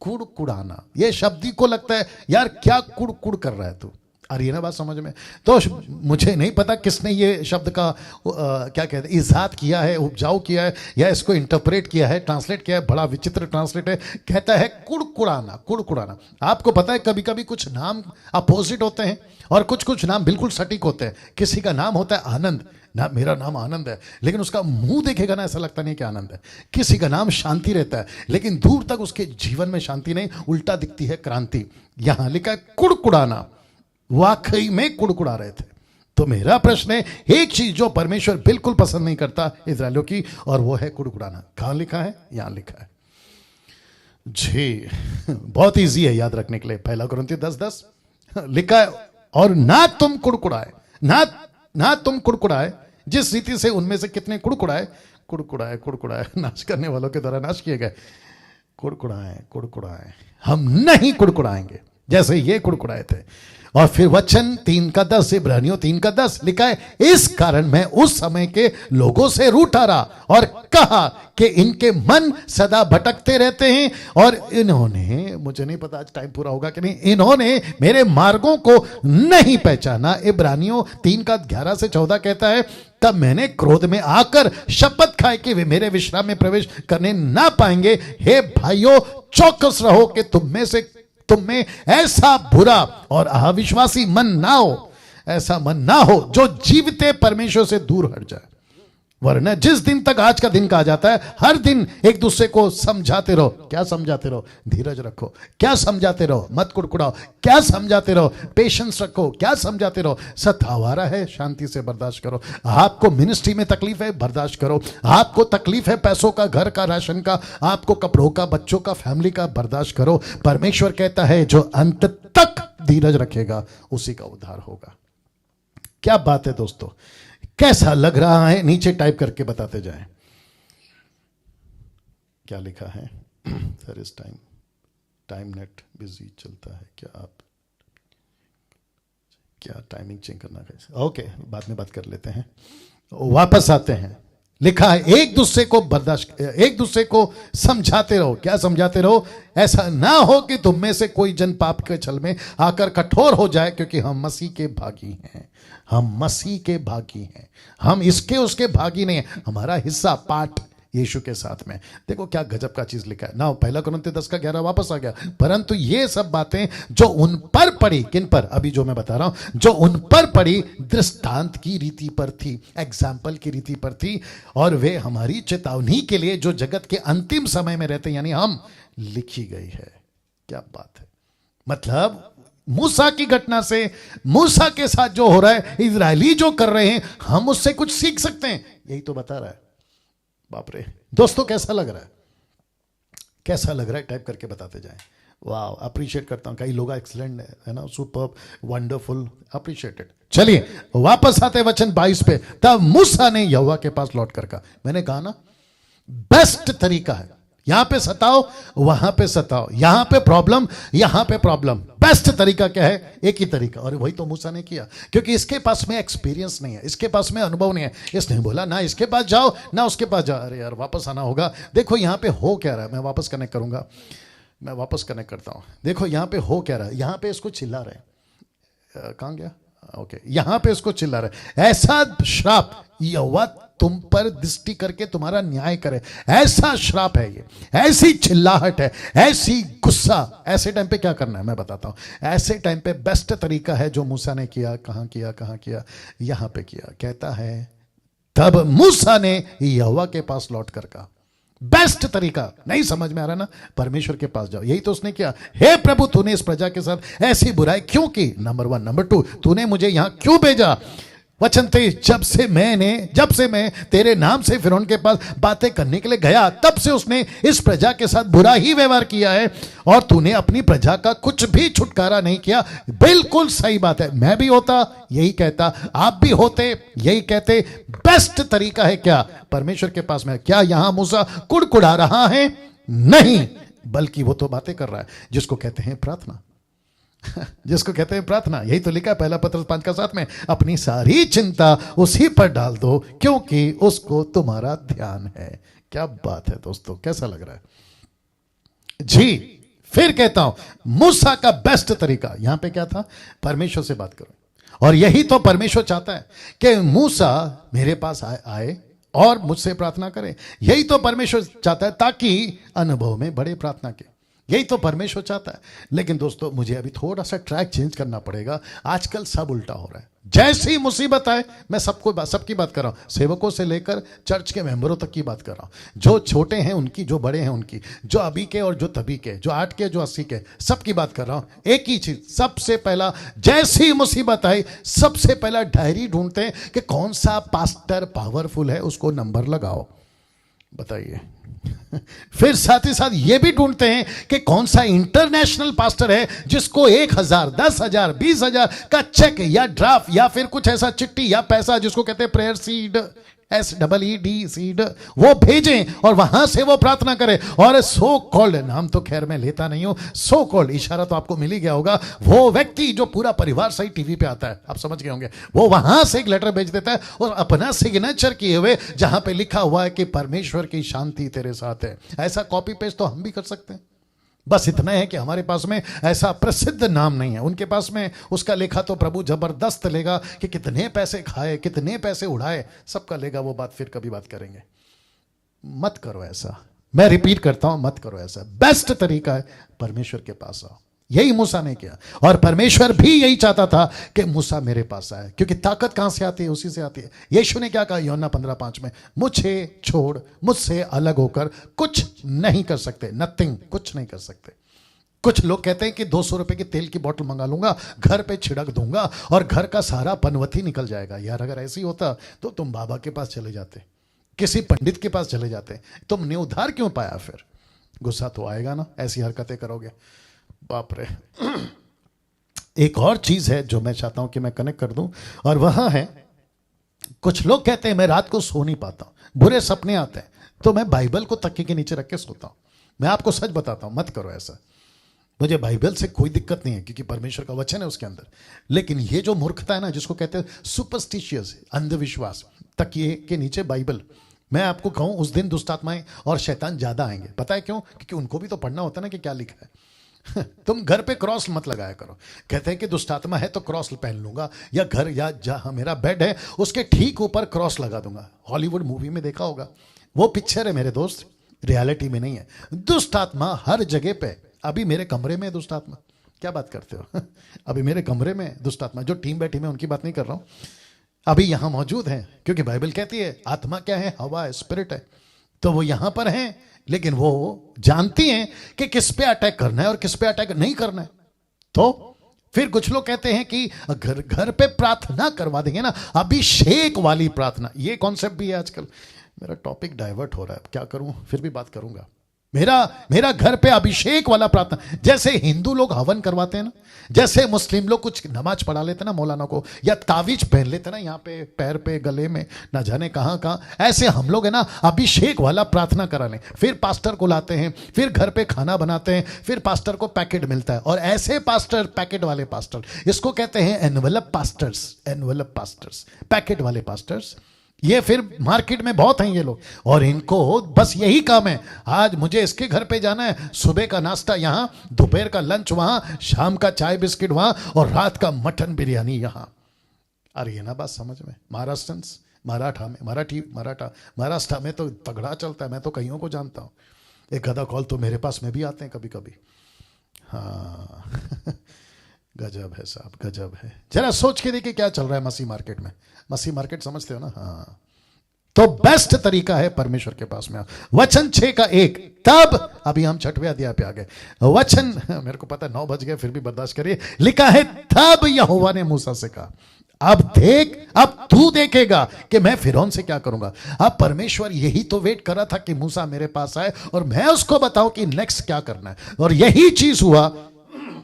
कुड़कुड़ाना, यह शब्द ही को लगता है यार क्या कुड़कुड़ कर रहा है तू। आ रही है ना बात समझ में? तो मुझे नहीं पता किसने ये शब्द का क्या कहते हैं, इजाद किया है, उपजाऊ किया है, या इसको इंटरप्रेट किया है, ट्रांसलेट किया है। बड़ा विचित्र ट्रांसलेट है। कहता है कुड़कुड़ाना, कुड़कुड़ाना। आपको पता है कभी कभी कुछ नाम अपोजिट होते हैं और कुछ नाम बिल्कुल सटीक होते हैं। किसी का नाम होता है आनंद ना, मेरा नाम आनंद है, लेकिन उसका मुंह देखेगा ना ऐसा लगता नहीं कि आनंद है। किसी का नाम शांति रहता है, लेकिन दूर तक उसके जीवन में शांति नहीं, उल्टा दिखती है क्रांति। यहां लिखा है कुड़कुड़ाना, वाकई में कुड़कुड़ा रहे थे। तो मेरा प्रश्न है, एक चीज जो परमेश्वर बिल्कुल पसंद नहीं करता इजरायलियों की, और वो है कुड़कुड़ाना। कहां लिखा है? यहां लिखा है जी। बहुत इजी है याद रखने के लिए। 1 कुरिन्थियों 10:10 लिखा है, और ना तुम कुड़कुड़ाए, ना तुम कुड़कुड़ाए जिस रीति से उनमें से कितने कुड़कुड़ाए नाश करने वालों के द्वारा नाश किए गए। कुड़कुड़ाए, हम नहीं कुड़कुड़ाएंगे जैसे ये कुड़कुड़ाए थे। और फिर वचन 3:10, इब्रानियों 3:10 लिखा है, इस कारण मैं उस समय के लोगों से रूठा रहा और कहा कि इनके मन सदा भटकते रहते हैं, और इन्होंने, मुझे नहीं पता आज टाइम पूरा होगा कि नहीं, इन्होंने मेरे मार्गों को नहीं पहचाना। इब्रानियों 3:11 से 14 कहता है, तब मैंने क्रोध में आकर शपथ खाई कि वे मेरे विश्राम में प्रवेश करने ना पाएंगे। हे भाइयों, चौकस रहो कि तुम में ऐसा बुरा और अविश्वासी मन ना हो, ऐसा मन ना हो जो जीवते परमेश्वर से दूर हट जाए। वरना जिस दिन तक आज का दिन कहा जाता है, हर दिन एक दूसरे को समझाते रहो। क्या समझाते रहो? धीरज रखो। क्या समझाते रहो? मत कुड़कुड़ाओ। क्या समझाते रहो? पेशेंस रखो। क्या समझाते रहो? सतावारा है, शांति से बर्दाश्त करो। आपको मिनिस्ट्री में तकलीफ है, बर्दाश्त करो। आपको तकलीफ है पैसों का, घर का, राशन का, आपको कपड़ों का, बच्चों का, फैमिली का, बर्दाश्त करो। परमेश्वर कहता है जो अंत तक धीरज रखेगा उसी का उद्धार होगा। क्या बात है दोस्तों, कैसा लग रहा है? नीचे टाइप करके बताते जाएं। क्या लिखा है? सर इस टाइम नेट बिजी चलता है क्या? आप क्या टाइमिंग चेंज करना कैसे? ओके, बाद में बात कर लेते हैं। वापस आते हैं। लिखा है एक दूसरे को बर्दाश्त, एक दूसरे को समझाते रहो। क्या समझाते रहो? ऐसा ना हो कि तुम में से कोई जन पाप के छल में आकर कठोर हो जाए, क्योंकि हम मसीह के भागी हैं। हम मसीह के भागी हैं, हम इसके उसके भागी नहीं हैं। हमारा हिस्सा, पार्ट यीशु के साथ में। देखो क्या गजब का चीज लिखा है ना। पहला कुरिन्थियों 10:11 वापस आ गया। परंतु ये सब बातें जो उन पर पड़ी, किन पर? अभी जो मैं बता रहा हूं, जो उन पर पड़ी दृष्टांत की रीति पर थी, एग्जाम्पल की रीति पर थी, और वे हमारी चेतावनी के लिए जो जगत के अंतिम समय में रहते, यानी हम, लिखी गई है। क्या बात है! मतलब मूसा की घटना से, मूसा के साथ जो हो रहा है, इजरायली जो कर रहे हैं, हम उससे कुछ सीख सकते हैं। यही तो बता रहा है। बाप रे दोस्तों, कैसा लग रहा है? कैसा लग रहा है? टाइप करके बताते जाएं। वाह, अप्रिशिएट करता हूं। कई लोग एक्सीलेंट है ना, सुपर, वंडरफुल, अप्रिशिएटेड। चलिए वापस आते वचन 22 पे। तब मूसा ने यहोवा के पास लौट कर कहा, मैंने कहा ना बेस्ट तरीका है, यहां पे सताओ, वहां पे सताओ, यहां पे प्रॉब्लम, यहां पे प्रॉब्लम। बेस्ट तरीका क्या है? एक ही तरीका, और वही तो मूसा ने किया, क्योंकि इसके पास में एक्सपीरियंस नहीं है, इसके पास में अनुभव नहीं है। इसने बोला ना इसके पास जाओ ना उसके पास जाओ। अरे यार वापस आना होगा। देखो यहां पे हो क्या रहा है, मैं वापस कनेक्ट करूंगा, मैं वापस कनेक्ट करता हूं। देखो यहां पे हो क्या रहा है, यहां पे इसको चिल्ला रहे हैं। कहां गया? ओके, यहां पे इसको चिल्ला रहे, ऐसा श्राप यहोवा तुम पर दृष्टि करके तुम्हारा न्याय करे, ऐसा श्राप है ये, ऐसी चिल्लाहट है, ऐसी गुस्सा। ऐसे टाइम पे क्या करना है मैं बताता हूं। ऐसे टाइम पे बेस्ट तरीका है जो मूसा ने किया। कहां किया? यहां पे किया। कहता है तब मूसा ने यहोवा के पास लौट कर कहा। बेस्ट तरीका नहीं समझ में आ रहा ना? परमेश्वर के पास जाओ। यही तो उसने किया। हे प्रभु, तूने इस प्रजा के साथ ऐसी बुराई क्यों की? नंबर 1। नंबर 2, तूने मुझे यहां क्यों भेजा? वचन 23, जब से मैं तेरे नाम से फिरौन के पास बातें करने के लिए गया, तब से उसने इस प्रजा के साथ बुरा ही व्यवहार किया है, और तूने अपनी प्रजा का कुछ भी छुटकारा नहीं किया। बिल्कुल सही बात है। मैं भी होता यही कहता, आप भी होते यही कहते। बेस्ट तरीका है क्या? परमेश्वर के पास में। क्या यहां मूसा कुड़कुड़ा रहा है? नहीं, बल्कि वो तो बातें कर रहा है, जिसको कहते हैं प्रार्थना। जिसको कहते हैं प्रार्थना। यही तो लिखा है पहला पत्रस 5:7 में, अपनी सारी चिंता उसी पर डाल दो, क्योंकि उसको तुम्हारा ध्यान है। क्या बात है दोस्तों, कैसा लग रहा है जी? फिर कहता हूं, मूसा का बेस्ट तरीका यहां पे क्या था? परमेश्वर से बात करो। और यही तो परमेश्वर चाहता है कि मूसा मेरे पास आए और मुझसे प्रार्थना करे। यही तो परमेश्वर चाहता है, ताकि अनुभव में बड़े प्रार्थना के। यही तो परमेश्वर चाहता है। लेकिन दोस्तों मुझे अभी थोड़ा सा ट्रैक चेंज करना पड़ेगा। आजकल सब उल्टा हो रहा है। जैसी मुसीबत आए, मैं सबकी बात कर रहा हूं, सेवकों से लेकर चर्च के मेंबरों तक की बात कर रहा हूं। जो छोटे हैं उनकी, जो बड़े हैं उनकी, जो अभी के और जो तभी के, जो 8 के जो 80 के, सबकी बात कर रहा हूं। एक ही चीज, सबसे पहला जैसी मुसीबत आई, सबसे पहला डायरी ढूंढते हैं कि कौन सा पास्टर पावरफुल है, उसको नंबर लगाओ। बताइए। फिर साथ ही साथ ये भी ढूंढते हैं कि कौन सा इंटरनेशनल पास्टर है जिसको 1,000, 10,000, 20,000 का चेक या ड्राफ्ट या फिर कुछ ऐसा चिट्ठी या पैसा, जिसको कहते हैं प्रेयर सीड, SEED सीड, वो भेजें और वहां से वो प्रार्थना करें। और सो कॉल्ड, नाम तो खैर मैं लेता नहीं हूं, सो कॉल्ड, इशारा तो आपको मिल ही गया होगा, वो व्यक्ति जो पूरा परिवार सही टीवी पे आता है, आप समझ गए होंगे, वो वहां से एक लेटर भेज देता है और अपना सिग्नेचर किए हुए, जहां पे लिखा हुआ है कि परमेश्वर की शांति तेरे साथ है। ऐसा कॉपी पेस्ट तो हम भी कर सकते हैं। बस इतना है कि हमारे पास में ऐसा प्रसिद्ध नाम नहीं है। उनके पास में उसका लेखा तो प्रभु जबरदस्त लेगा कि कितने पैसे खाए, कितने पैसे उड़ाए, सबका लेगा। वो बात फिर कभी बात करेंगे। मत करो ऐसा। मैं रिपीट करता हूं, मत करो ऐसा। बेस्ट तरीका है परमेश्वर के पास आओ। यही मूसा ने किया, और परमेश्वर भी यही चाहता था कि मूसा मेरे पास आए, क्योंकि ताकत कहां से आती है? उसी से आती है। यीशु ने क्या कहा यूहन्ना 15:5 में? मुझे छोड़, मुझसे अलग होकर कुछ नहीं कर सकते, नथिंग, कुछ नहीं कर सकते। कुछ लोग कहते हैं कि 200 रुपए की तेल की बोतल मंगा लूंगा, घर पे छिड़क दूंगा और घर का सारा पनवती निकल जाएगा। यार अगर ऐसी होता तो तुम बाबा के पास चले जाते, किसी पंडित के पास चले जाते, तुमने उधार क्यों पाया? फिर गुस्सा तो आएगा ना, ऐसी हरकतें करोगे। बाप रे। एक और चीज है जो मैं चाहता हूं कि मैं कनेक्ट कर दूं, और वह है, कुछ लोग कहते हैं मैं रात को सो नहीं पाता हूं, बुरे सपने आते हैं, तो मैं बाइबल को तकिए के नीचे रख के सोता हूं। मैं आपको सच बताता हूं, मत करो ऐसा। मुझे बाइबल से कोई दिक्कत नहीं है, क्योंकि परमेश्वर का वचन है उसके अंदर। लेकिन ये जो मूर्खता है ना, जिसको कहते हैं सुपरस्टिशियस, अंधविश्वास, तकिए के नीचे बाइबल, मैं आपको कहूं उस दिन दुष्ट आत्माएं और शैतान ज्यादा आएंगे। पता है क्यों? क्योंकि उनको भी तो पढ़ना होता है ना कि क्या लिखा है। तुम घर पे क्रॉस मत लगाया करो। कहते हैं कि दुष्ट आत्मा है तो क्रॉस पहन लूंगा, या घर या जहां मेरा बेड है उसके ठीक ऊपर क्रॉस लगा दूंगा। हॉलीवुड मूवी में देखा होगा, वो पिक्चर है मेरे दोस्त, रियलिटी में नहीं है। दुष्ट आत्मा हर जगह पे। अभी मेरे कमरे में दुष्ट आत्मा, क्या बात करते हो? अभी मेरे कमरे में दुष्ट आत्मा, जो टीम बैठी मैं उनकी बात नहीं कर रहा हूं, अभी यहां मौजूद है। क्योंकि बाइबल कहती है आत्मा क्या है? हवा है, स्पिरिट है। तो वो यहां पर हैं, लेकिन वो जानती हैं कि किस पे अटैक करना है और किस पे अटैक नहीं करना है। तो फिर कुछ लोग कहते हैं कि घर घर पे प्रार्थना करवा देंगे ना, अभिषेक वाली प्रार्थना। ये कॉन्सेप्ट भी है आजकल। मेरा टॉपिक डाइवर्ट हो रहा है, क्या करूं? फिर भी बात करूंगा। मेरा घर पे अभिषेक वाला प्रार्थना, जैसे हिंदू लोग हवन करवाते हैं ना, जैसे मुस्लिम लोग कुछ नमाज पढ़ा लेते ना मौलाना को, या तावीज पहन लेते ना यहाँ पे पैर पे गले में, ना जाने कहां कहां, ऐसे हम लोग है ना अभिषेक वाला प्रार्थना करा लें। फिर पास्टर को लाते हैं, फिर घर पे खाना बनाते हैं, फिर पास्टर को पैकेट मिलता है। और ऐसे पास्टर, पैकेट वाले पास्टर, इसको कहते हैं envelope pastors. Envelope pastors, packet वाले पास्टर्स, ये फिर मार्केट में बहुत हैं ये लोग, और इनको बस यही काम है, आज मुझे इसके घर पे जाना है, सुबह का नाश्ता यहां, दोपहर का लंच वहां, शाम का चाय बिस्किट वहां, और रात का मटन बिरयानी यहां। अरे ये ना बात समझ में? महाराष्ट्रंस, मराठा में, महाराष्ट्र में तो तगड़ा चलता है। मैं तो कईयों को जानता हूं, एक आधा कॉल तो मेरे पास में भी आते हैं कभी कभी। हाँ। गजब है साहब, गजब है। जरा सोच के देखिए क्या चल रहा है मसीह मार्केट में। मसीह मार्केट समझते हो ना? हाँ। तो बेस्ट तरीका है परमेश्वर के पास में। वचन 6:1, तब, अभी हम 6वें अध्याय पे आ गए। वचन, मेरे को पता 9 बज गए, फिर भी बर्दाश्त करिए। लिखा है, तब यहोवा ने मूसा से कहा, अब देख, अब तू देखेगा कि मैं फिरौन से क्या करूंगा। अब परमेश्वर यही तो वेट कर रहा था कि मूसा मेरे पास आए और मैं उसको बताऊं कि नेक्स्ट क्या करना है। और यही चीज हुआ,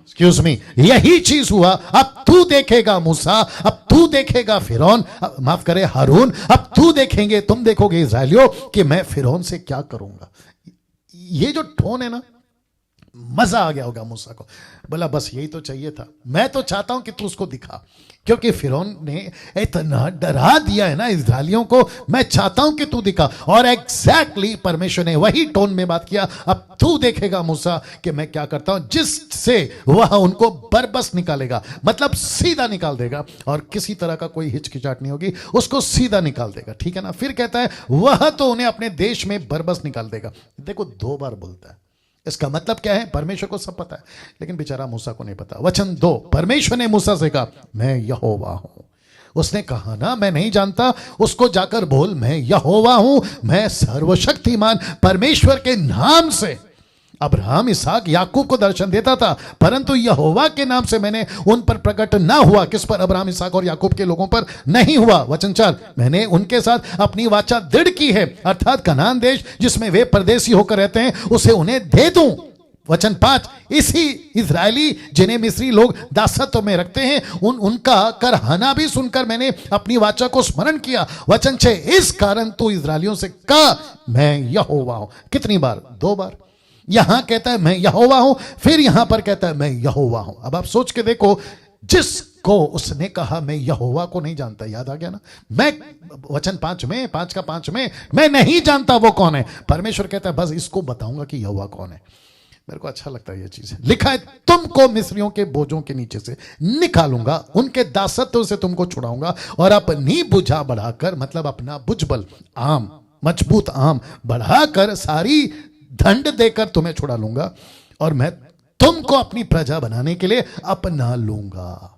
एक्सक्यूज मी, यही चीज हुआ। अब तू देखेगा मूसा, अब तू देखेगा फिरौन, माफ करे हारून, अब तू देखेंगे, तुम देखोगे इस्राएलियों कि मैं फिरौन से क्या करूंगा। ये जो टोन है ना, मजा आ गया होगा मूसा को। बोला बस यही तो चाहिए था, मैं तो चाहता हूं कि तू उसको दिखा, क्योंकि फिरौन ने इतना डरा दिया है ना इस्राएलियों को, मैं चाहता हूं कि तू दिखा। और एग्जैक्टली परमेश्वर ने वही टोन में बात किया, अब तू देखेगा मूसा कि मैं क्या करता हूं, जिससे वह उनको बरबस निकालेगा, मतलब सीधा निकाल देगा, और किसी तरह का कोई हिचकिचाहट नहीं होगी, उसको सीधा निकाल देगा। ठीक है ना? फिर कहता है वह तो उन्हें अपने देश में बरबस निकाल देगा। देखो 2 बार बोलता है, इसका मतलब क्या है? परमेश्वर को सब पता है, लेकिन बेचारा मूसा को नहीं पता। वचन 2, परमेश्वर ने मूसा से कहा, मैं यहोवा हूं। उसने कहा ना मैं नहीं जानता, उसको जाकर बोल मैं यहोवा हूं, मैं सर्वशक्तिमान परमेश्वर के नाम से अब्राहम, इसहाक, याकूब को दर्शन देता था, परंतु यहोवा के नाम से मैंने उन पर प्रकट ना हुआ। किस पर? अब्राहम, इसहाक और याकूब के लोगों पर नहीं हुआ। वचन 4, मैंने उनके साथ अपनी वाचा दृढ़ की है, अर्थात कनान देश जिसमें वे परदेसी होकर रहते हैं, उसे उन्हें दे दूं। वचन 5, इसी इजरायली जिन्हें मिस्री लोग दासत्व में रखते हैं, उनका करहाना भी सुनकर मैंने अपनी वाचा को स्मरण किया। वचन 6, इस कारण तो इजरायलियों से कहा मैं यहोवा हूं। कितनी बार? 2 बार। यहां कहता है मैं यहोवा हूं, फिर यहां पर कहता है मैं यहोवा हूं। अब आप सोच के देखो, जिसको उसने कहा मैं यहोवा को नहीं जानता, याद आ गया ना? मैं वचन 5 में, 5 में मैं नहीं जानता वो कौन है। परमेश्वर कहता है बस इसको बताऊंगा कि यहोवा कौन है। मेरे को अच्छा लगता है ये चीज। लिखा है तुमको मिस्रियों के बोझों के नीचे से निकालूंगा, उनके दासत्व से तुमको छुड़ाऊंगा, और अपनी भुजा बढ़ाकर, मतलब अपना भुजबल, आम, मजबूत आम बढ़ाकर सारी दंड देकर तुम्हें छुड़ा लूंगा, और मैं तुमको अपनी प्रजा बनाने के लिए अपना लूंगा।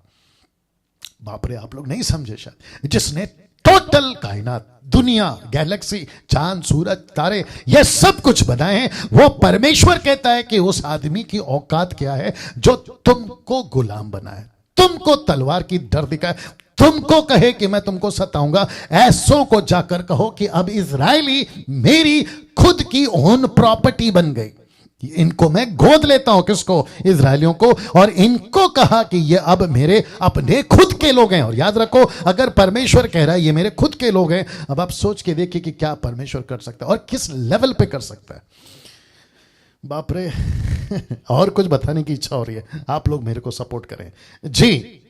बाप रे, आप लोग नहीं समझे शायद। जिसने टोटल कायनात, दुनिया, गैलेक्सी, चांद, सूरज, तारे, ये सब कुछ बनाए हैं, वो परमेश्वर कहता है कि उस आदमी की औकात क्या है जो तुमको गुलाम बनाए, तुमको तलवार की डर दिखाए, तुमको कहे कि मैं तुमको सताऊंगा। ऐसों को जाकर कहो कि अब इजरायली मेरी खुद की ओन प्रॉपर्टी बन गई, इनको मैं गोद लेता हूं। किसको? इजरायलियों को। और इनको कहा कि ये अब मेरे अपने खुद के लोग हैं। और याद रखो, अगर परमेश्वर कह रहा है ये मेरे खुद के लोग हैं, अब आप सोच के देखिए कि क्या परमेश्वर कर सकता है और किस लेवल पे कर सकता है। बाप रे और कुछ बताने की इच्छा हो रही है, आप लोग मेरे को सपोर्ट करें जी,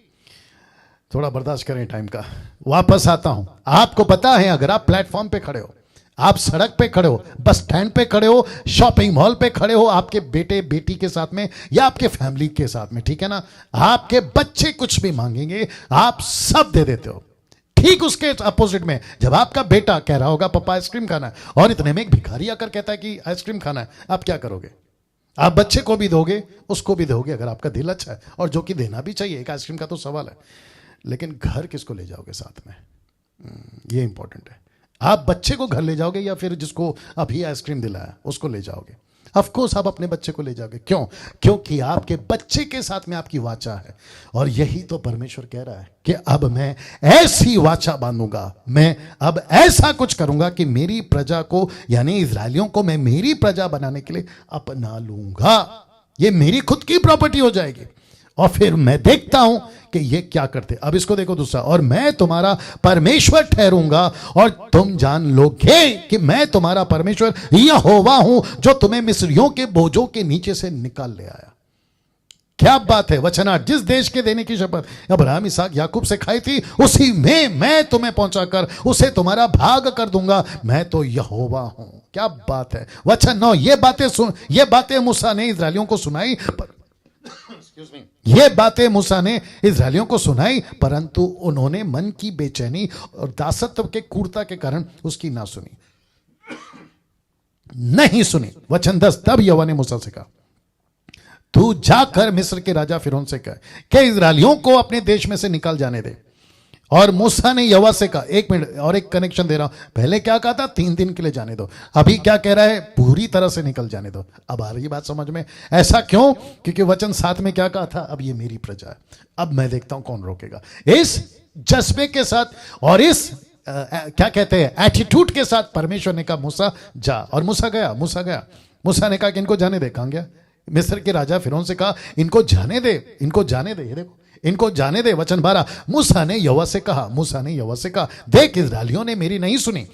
थोड़ा बर्दाश्त करें टाइम का। वापस आता हूं। आपको पता है, अगर आप प्लेटफॉर्म पे खड़े हो, आप सड़क पे खड़े हो, बस स्टैंड पे खड़े हो, शॉपिंग मॉल पे खड़े हो, आपके बेटे बेटी के साथ में या आपके फैमिली के साथ में, ठीक है ना, आपके बच्चे कुछ भी मांगेंगे, आप सब दे देते हो। ठीक उसके अपोजिट में जब आपका बेटा कह रहा होगा पापा आइसक्रीम खाना है, और इतने में एक भिखारी आकर कहता है कि आइसक्रीम खाना है, आप क्या करोगे? आप बच्चे को भी दोगे, उसको भी दोगे, अगर आपका दिल अच्छा है, और जो कि देना भी चाहिए, एक आइसक्रीम का तो सवाल है। लेकिन घर किसको ले जाओगे साथ में, ये इंपॉर्टेंट है। आप बच्चे को घर ले जाओगे या फिर जिसको अभी आइसक्रीम दिलाया उसको ले जाओगे? ऑफ कोर्स आप अपने बच्चे को ले जाओगे। क्यों? क्योंकि आपके बच्चे के साथ में आपकी वाचा है। और यही तो परमेश्वर कह रहा है कि अब मैं ऐसी वाचा बांधूंगा, मैं अब ऐसा कुछ करूंगा कि मेरी प्रजा को, यानी इजरायलियों को, मैं मेरी प्रजा बनाने के लिए अपना लूंगा। ये मेरी खुद की प्रॉपर्टी हो जाएगी। और फिर मैं देखता हूं कि ये क्या करते। अब इसको देखो दूसरा, और मैं तुम्हारा परमेश्वर ठहरूंगा और तुम जान लोगे कि मैं तुम्हारा परमेश्वर यहोवा हूं, जो तुम्हें मिस्रियों के बोझों के नीचे से निकाल ले आया। क्या बात है। वचन 8, जिस देश के देने की शपथ अब्राहम, इसहाक, याकूब से खाई थी, उसी में मैं तुम्हें पहुंचाकर उसे तुम्हारा भाग कर दूंगा। मैं तो यहोवा हूं। क्या बात है। वचन 9, ये बातें मूसा ने इस्राएलियों को सुनाई, ये बातें मूसा ने इस्राएलियों को सुनाई, परंतु उन्होंने मन की बेचैनी और दासत्व के क्रूरता के कारण उसकी ना सुनी, नहीं सुनी। वचन 10, तब यहोवा ने मूसा से कहा, तू जाकर मिस्र के राजा फिरौन से कह कि इस्राएलियों को अपने देश में से निकाल जाने दे। और मूसा ने यहोवा से कहा, एक मिनट और एक कनेक्शन दे रहा हूं, पहले क्या कहा था? 3 दिन के लिए जाने दो। अभी क्या कह रहा है? पूरी तरह से निकल जाने दो। अब आ रही बात समझ में? ऐसा क्यों? क्योंकि वचन 7 में क्या कहा था? अब ये मेरी प्रजा है, अब मैं देखता हूं कौन रोकेगा। इस जज्बे के साथ और इस क्या कहते हैं, एटीट्यूड के साथ परमेश्वर ने कहा मूसा जा। और मूसा गया। मूसा ने कहा कि इनको जाने दे। कहां गया? मिस्र के राजा फिरौन से कहा इनको जाने दे, इनको जाने दे। ये देखो, इनको जाने दे। वचन 12, मूसा ने यहोवा से कहा, देख इस्राएलियों ने मेरी नहीं सुनी,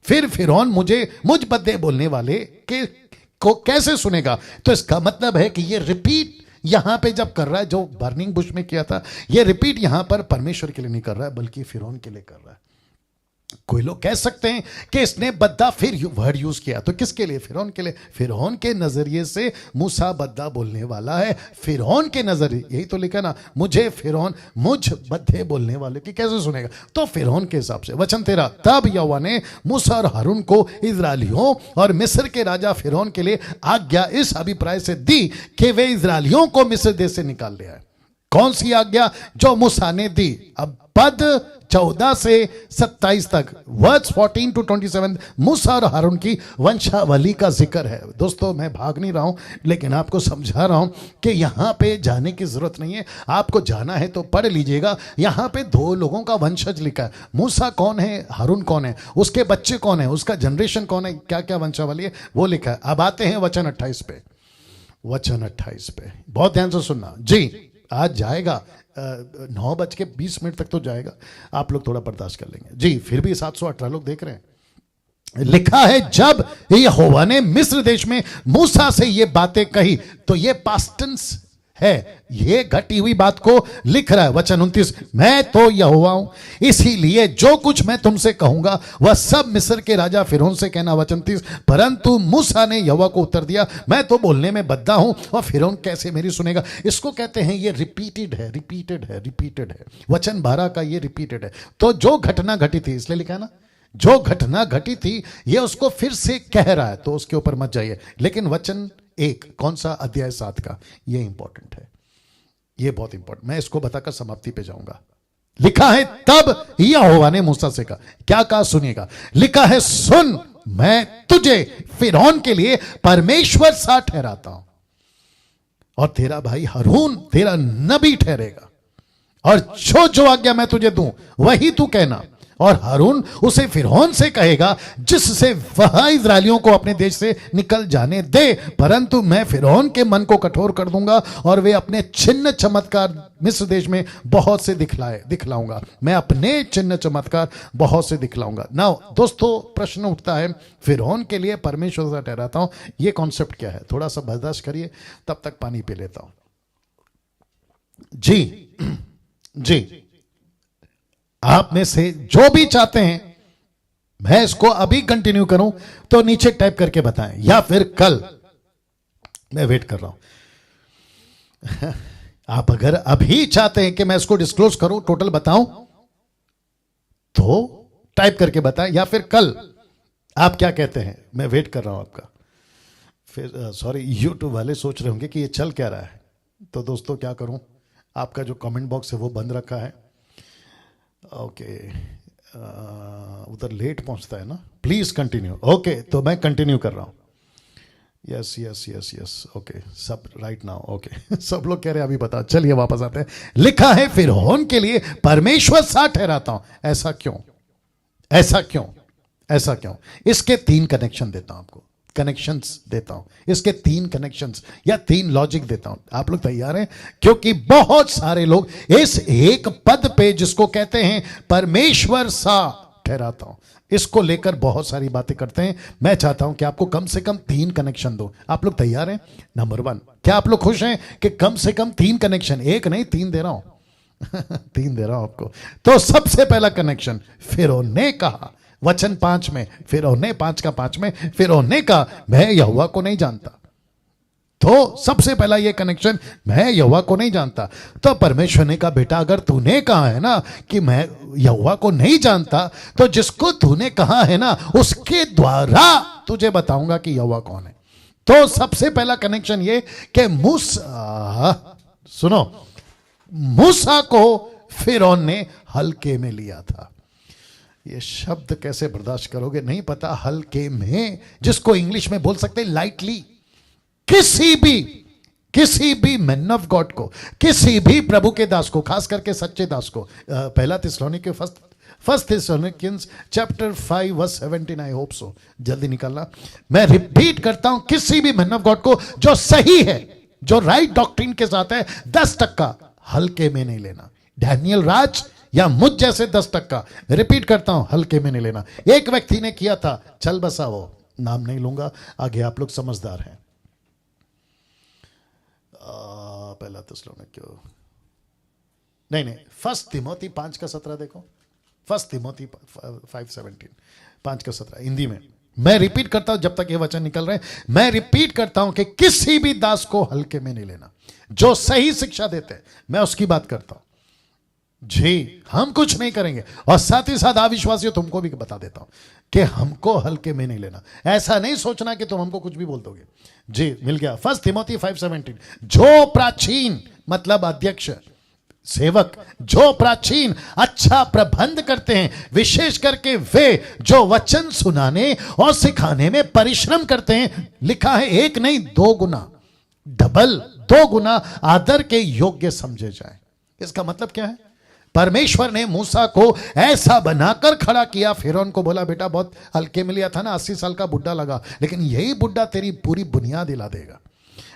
फिर फिरौन मुझ बदे बोलने वाले को कैसे सुनेगा? तो इसका मतलब है कि ये रिपीट यहां पे जब कर रहा है, जो बर्निंग बुश में किया था, ये रिपीट यहां पर परमेश्वर के लिए नहीं कर रहा है, बल्कि फिरौन के लिए कर रहा है। कोई लोग कह सकते हैं कि इसने बद्दा फिर वर्ड यूज किया, तो किसके लिए? फिरौन के लिए। फिरौन के नजरिए से मूसा बद्दा बोलने वाला है। फिरौन के नजरिए, यही तो लिखा ना, मुझ बद्दे बोलने वाले की कैसे सुनेगा? तो फिरौन के हिसाब से। वचन 13, तब यहोवा ने मूसा और हारून को इस्राएलियों और मिस्र के राजा फिरौन के लिए आज्ञा इस अभिप्राय से दी कि वे इस्राएलियों को मिस्र देश से निकाल ले आए। कौन सी आज्ञा? जो मूसा ने दी। अब पद 14 से 27 तक, वर्स 14 to 27, मूसा और हारून की वंशावली का जिक्र है। दोस्तों, मैं भाग नहीं रहा हूं, लेकिन आपको समझा रहा हूं कि यहां पे जाने की जरूरत नहीं है। आपको जाना है तो पढ़ लीजिएगा। यहां पे 2 लोगों का वंशज लिखा है। मूसा कौन है, हारून कौन है, उसके बच्चे कौन है, उसका जनरेशन कौन है, क्या क्या वंशावली है, वो लिखा है। अब आते हैं वचन 28 पे। वचन 28 पे बहुत ध्यान से सुनना जी। आज जाएगा 9:20 तक तो जाएगा, आप लोग थोड़ा बर्दाश्त कर लेंगे जी। फिर भी 718 लोग देख रहे हैं। लिखा है, जब यहोवा ने मिस्र देश में मूसा से ये बातें कही, तो ये पास्ट टेंस है, ये घटी हुई बात को लिख रहा है। वचन 29, मैं तो यहोवा हूं, इसीलिए जो कुछ मैं तुमसे कहूंगा वह सब मिस्र के राजा फिरौन से कहना। वचन 30, परंतु मूसा ने यहोवा को उत्तर दिया, मैं तो बोलने में बद्दा हूं और फिरौन कैसे मेरी सुनेगा? इसको कहते हैं ये रिपीटेड है। वचन 12 का ये रिपीटेड है। तो जो घटना घटी थी, इसलिए लिखा है ना, जो घटना घटी थी ये उसको फिर से कह रहा है, तो उसके ऊपर मत जाइए। लेकिन वचन 1 कौन सा? अध्याय 7 का। ये इंपॉर्टेंट है, ये बहुत इंपॉर्टेंट। मैं इसको बताकर समाप्ति पे जाऊंगा। लिखा है तब यहोवा ने मूसा से कहा, क्या कहा सुनिएगा। लिखा है सुन, मैं तुझे फिरौन के लिए परमेश्वर सा ठहराता हूं और तेरा भाई हारून तेरा नबी ठहरेगा, और जो जो आज्ञा मैं तुझे दूं वही तू कहना। और हारून उसे फिरौन से कहेगा जिससे वह इस्राएलियों को अपने देश से निकल जाने दे, परंतु मैं फिरौन के मन को कठोर कर दूंगा और वे अपने चिन्ह चमत्कार मिस्र देश में बहुत से दिखलाऊंगा। मैं अपने चिन्ह चमत्कार बहुत से दिखलाऊंगा। नाउ दोस्तों, प्रश्न उठता है, फिरौन के लिए परमेश्वर से ठहराता हूं, ये कॉन्सेप्ट क्या है? थोड़ा सा बर्दाश्त करिए, तब तक पानी पी लेता हूं। जी, आप में से जो भी चाहते हैं मैं इसको अभी कंटिन्यू करूं तो नीचे टाइप करके बताएं, या फिर कल। मैं वेट कर रहा हूं। आप अगर अभी चाहते हैं कि मैं इसको डिस्क्लोज करूं, टोटल बताऊं, तो टाइप करके बताएं, या फिर कल। आप क्या कहते हैं? मैं वेट कर रहा हूं आपका। फिर सॉरी, यूट्यूब वाले सोच रहे होंगे कि ये चल क्या रहा है। तो दोस्तों क्या करूं, आपका जो कमेंट बॉक्स है वो बंद रखा है। ओके, उधर लेट पहुंचता है ना। Please continue. ओके, तो मैं कंटिन्यू कर रहा हूं। Yes yes yes yes, okay, सब राइट नाउ। ओके, सब लोग कह रहे हैं अभी बता। चलिए वापस आते हैं। लिखा है फिरौन के लिए परमेश्वर सा ठहराता हूं। ऐसा क्यों? ऐसा क्यों? ऐसा क्यों? इसके 3 कनेक्शन देता हूं आपको, कनेक्शंस देता हूं। इसके 3 कनेक्शंस या 3 लॉजिक देता हूं। आप लोग तैयार हैं? क्योंकि बहुत सारे लोग इस एक पद पे जिसको कहते हैं परमेश्वर सा ठहराता हूं, इसको लेकर बहुत सारी बातें करते हैं। मैं चाहता हूं कि आपको कम से कम 3 कनेक्शन दो। आप लोग तैयार हैं? नंबर 1, क्या आप लोग खुश हैं कि कम से कम 3 कनेक्शन, 1 नहीं 3 दे रहा हूं। 3 दे रहा हूं आपको। तो सबसे पहला कनेक्शन, फिरौन ने कहा, वचन 5 में, फिरौन ने 5 का 5 में फिरौन ने कहा मैं यहोवा को नहीं जानता। तो सबसे पहला ये कनेक्शन, मैं यहोवा को नहीं जानता। तो परमेश्वर ने कहा बेटा, अगर तूने कहा है ना कि मैं यहोवा को नहीं जानता, तो जिसको तूने कहा है ना उसके द्वारा तुझे बताऊंगा कि यहोवा कौन है। तो सबसे पहला कनेक्शन ये कि मूसा, सुनो, मूसा को फिरौन ने हल्के में लिया था। ये शब्द कैसे बर्दाश्त करोगे नहीं पता। हल्के में, जिसको इंग्लिश में बोल सकते लाइटली। किसी भी मैन ऑफ गॉड को, किसी भी प्रभु के दास को, खास करके सच्चे दास को, पहला थिस्सलुनीके first Thessalonians chapter 5 verse 17, I hope so, जल्दी निकालना। मैं रिपीट करता हूं, किसी भी मैन ऑफ गॉड को जो सही है, जो राइट डॉक्ट्रिन के साथ है, 10% हल्के में नहीं लेना। डैनियल राज या मुझ जैसे 10%, रिपीट करता हूं, हल्के में नहीं लेना। एक व्यक्ति ने किया था, चल बसा, वो नाम नहीं लूंगा, आगे आप लोग समझदार हैं। पहला थिस्सलुनीके, नहीं, फर्स्ट तिमोथी 5:17 देखो। फर्स्ट तिमोथी 5:17, 5:17 हिंदी में। मैं रिपीट करता हूं जब तक ये वचन निकल रहे हैं। मैं रिपीट करता हूं कि किसी भी दास को हल्के में नहीं लेना। जो सही शिक्षा देते हैं, मैं उसकी बात करता हूं। जी, हम कुछ नहीं करेंगे, और साथ ही साथ अविश्वासियों तुमको भी बता देता हूं कि हमको हल्के में नहीं लेना। ऐसा नहीं सोचना कि तुम हमको कुछ भी बोल दोगे। जी, मिल गया। फर्स्ट तिमोथी 5:17, जो प्राचीन मतलब अध्यक्ष, सेवक, जो प्राचीन अच्छा प्रबंध करते हैं, विशेष करके वे जो वचन सुनाने और सिखाने में परिश्रम करते हैं, लिखा है 1 नहीं 2 गुना, डबल 2 गुना आदर के योग्य समझे जाए। इसका मतलब क्या है? परमेश्वर ने मूसा को ऐसा बनाकर खड़ा किया। फिरौन को बोला बेटा बहुत हल्के में लिया था ना, 80 साल का बुढ़ा लगा, लेकिन यही बुढ़ा तेरी पूरी बुनियाद हिला देगा।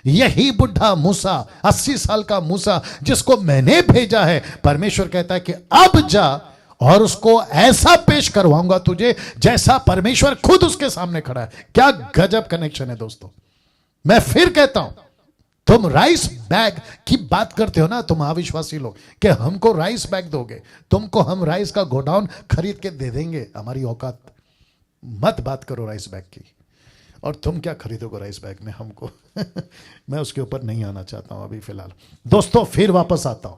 यही बुढ़ा मूसा, 80 साल का मूसा, जिसको मैंने भेजा है, परमेश्वर कहता है कि अब जा और उसको ऐसा पेश करवाऊंगा तुझे जैसा परमेश्वर खुद उसके सामने खड़ा है। क्या गजब कनेक्शन है दोस्तों। मैं फिर कहता हूं, तुम राइस बैग की बात करते हो ना, तुम अविश्वासी लोग, कि हमको राइस बैग दोगे, तुमको हम राइस का गोडाउन खरीद के दे देंगे, हमारी औकात मत बात करो राइस बैग की। और तुम क्या खरीदोगे राइस बैग में हमको। मैं उसके ऊपर नहीं आना चाहता हूं अभी फिलहाल। दोस्तों फिर वापस आता हूं।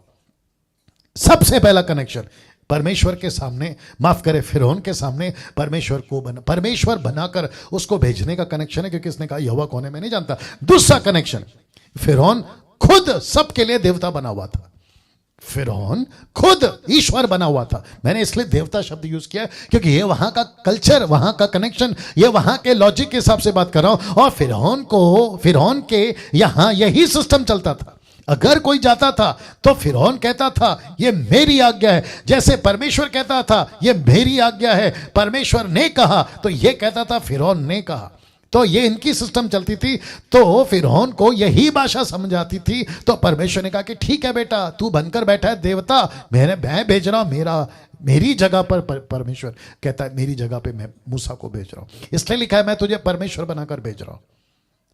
सबसे पहला कनेक्शन, परमेश्वर के सामने, माफ करे फिरौन के सामने परमेश्वर बनाकर उसको भेजने का कनेक्शन है, क्योंकि इसने कहा यहोवा कौन है मैं नहीं जानता। दूसरा कनेक्शन, फिरौन खुद सबके लिए देवता बना हुआ था। फिरौन खुद ईश्वर बना हुआ था। मैंने इसलिए देवता शब्द यूज किया क्योंकि ये वहां का कल्चर, वहां का कनेक्शन, ये वहां के लॉजिक के हिसाब से बात कर रहा हूं। और फिरौन के यहां यही सिस्टम चलता था। अगर कोई जाता था तो फिरौन कहता था ये मेरी आज्ञा है, जैसे परमेश्वर कहता था ये मेरी आज्ञा है, परमेश्वर ने कहा तो ये कहता था फिरौन ने कहा। तो ये इनकी सिस्टम चलती थी। तो फिरौन को यही भाषा समझ आती थी। तो परमेश्वर ने कहा कि ठीक है बेटा, तू बनकर बैठा है देवता, मैं भेज रहा हूं, मेरी जगह पर परमेश्वर कहता है मेरी जगह पे मैं मूसा को भेज रहा हूं। इसलिए लिखा है मैं तुझे परमेश्वर बनाकर भेज रहा हूं।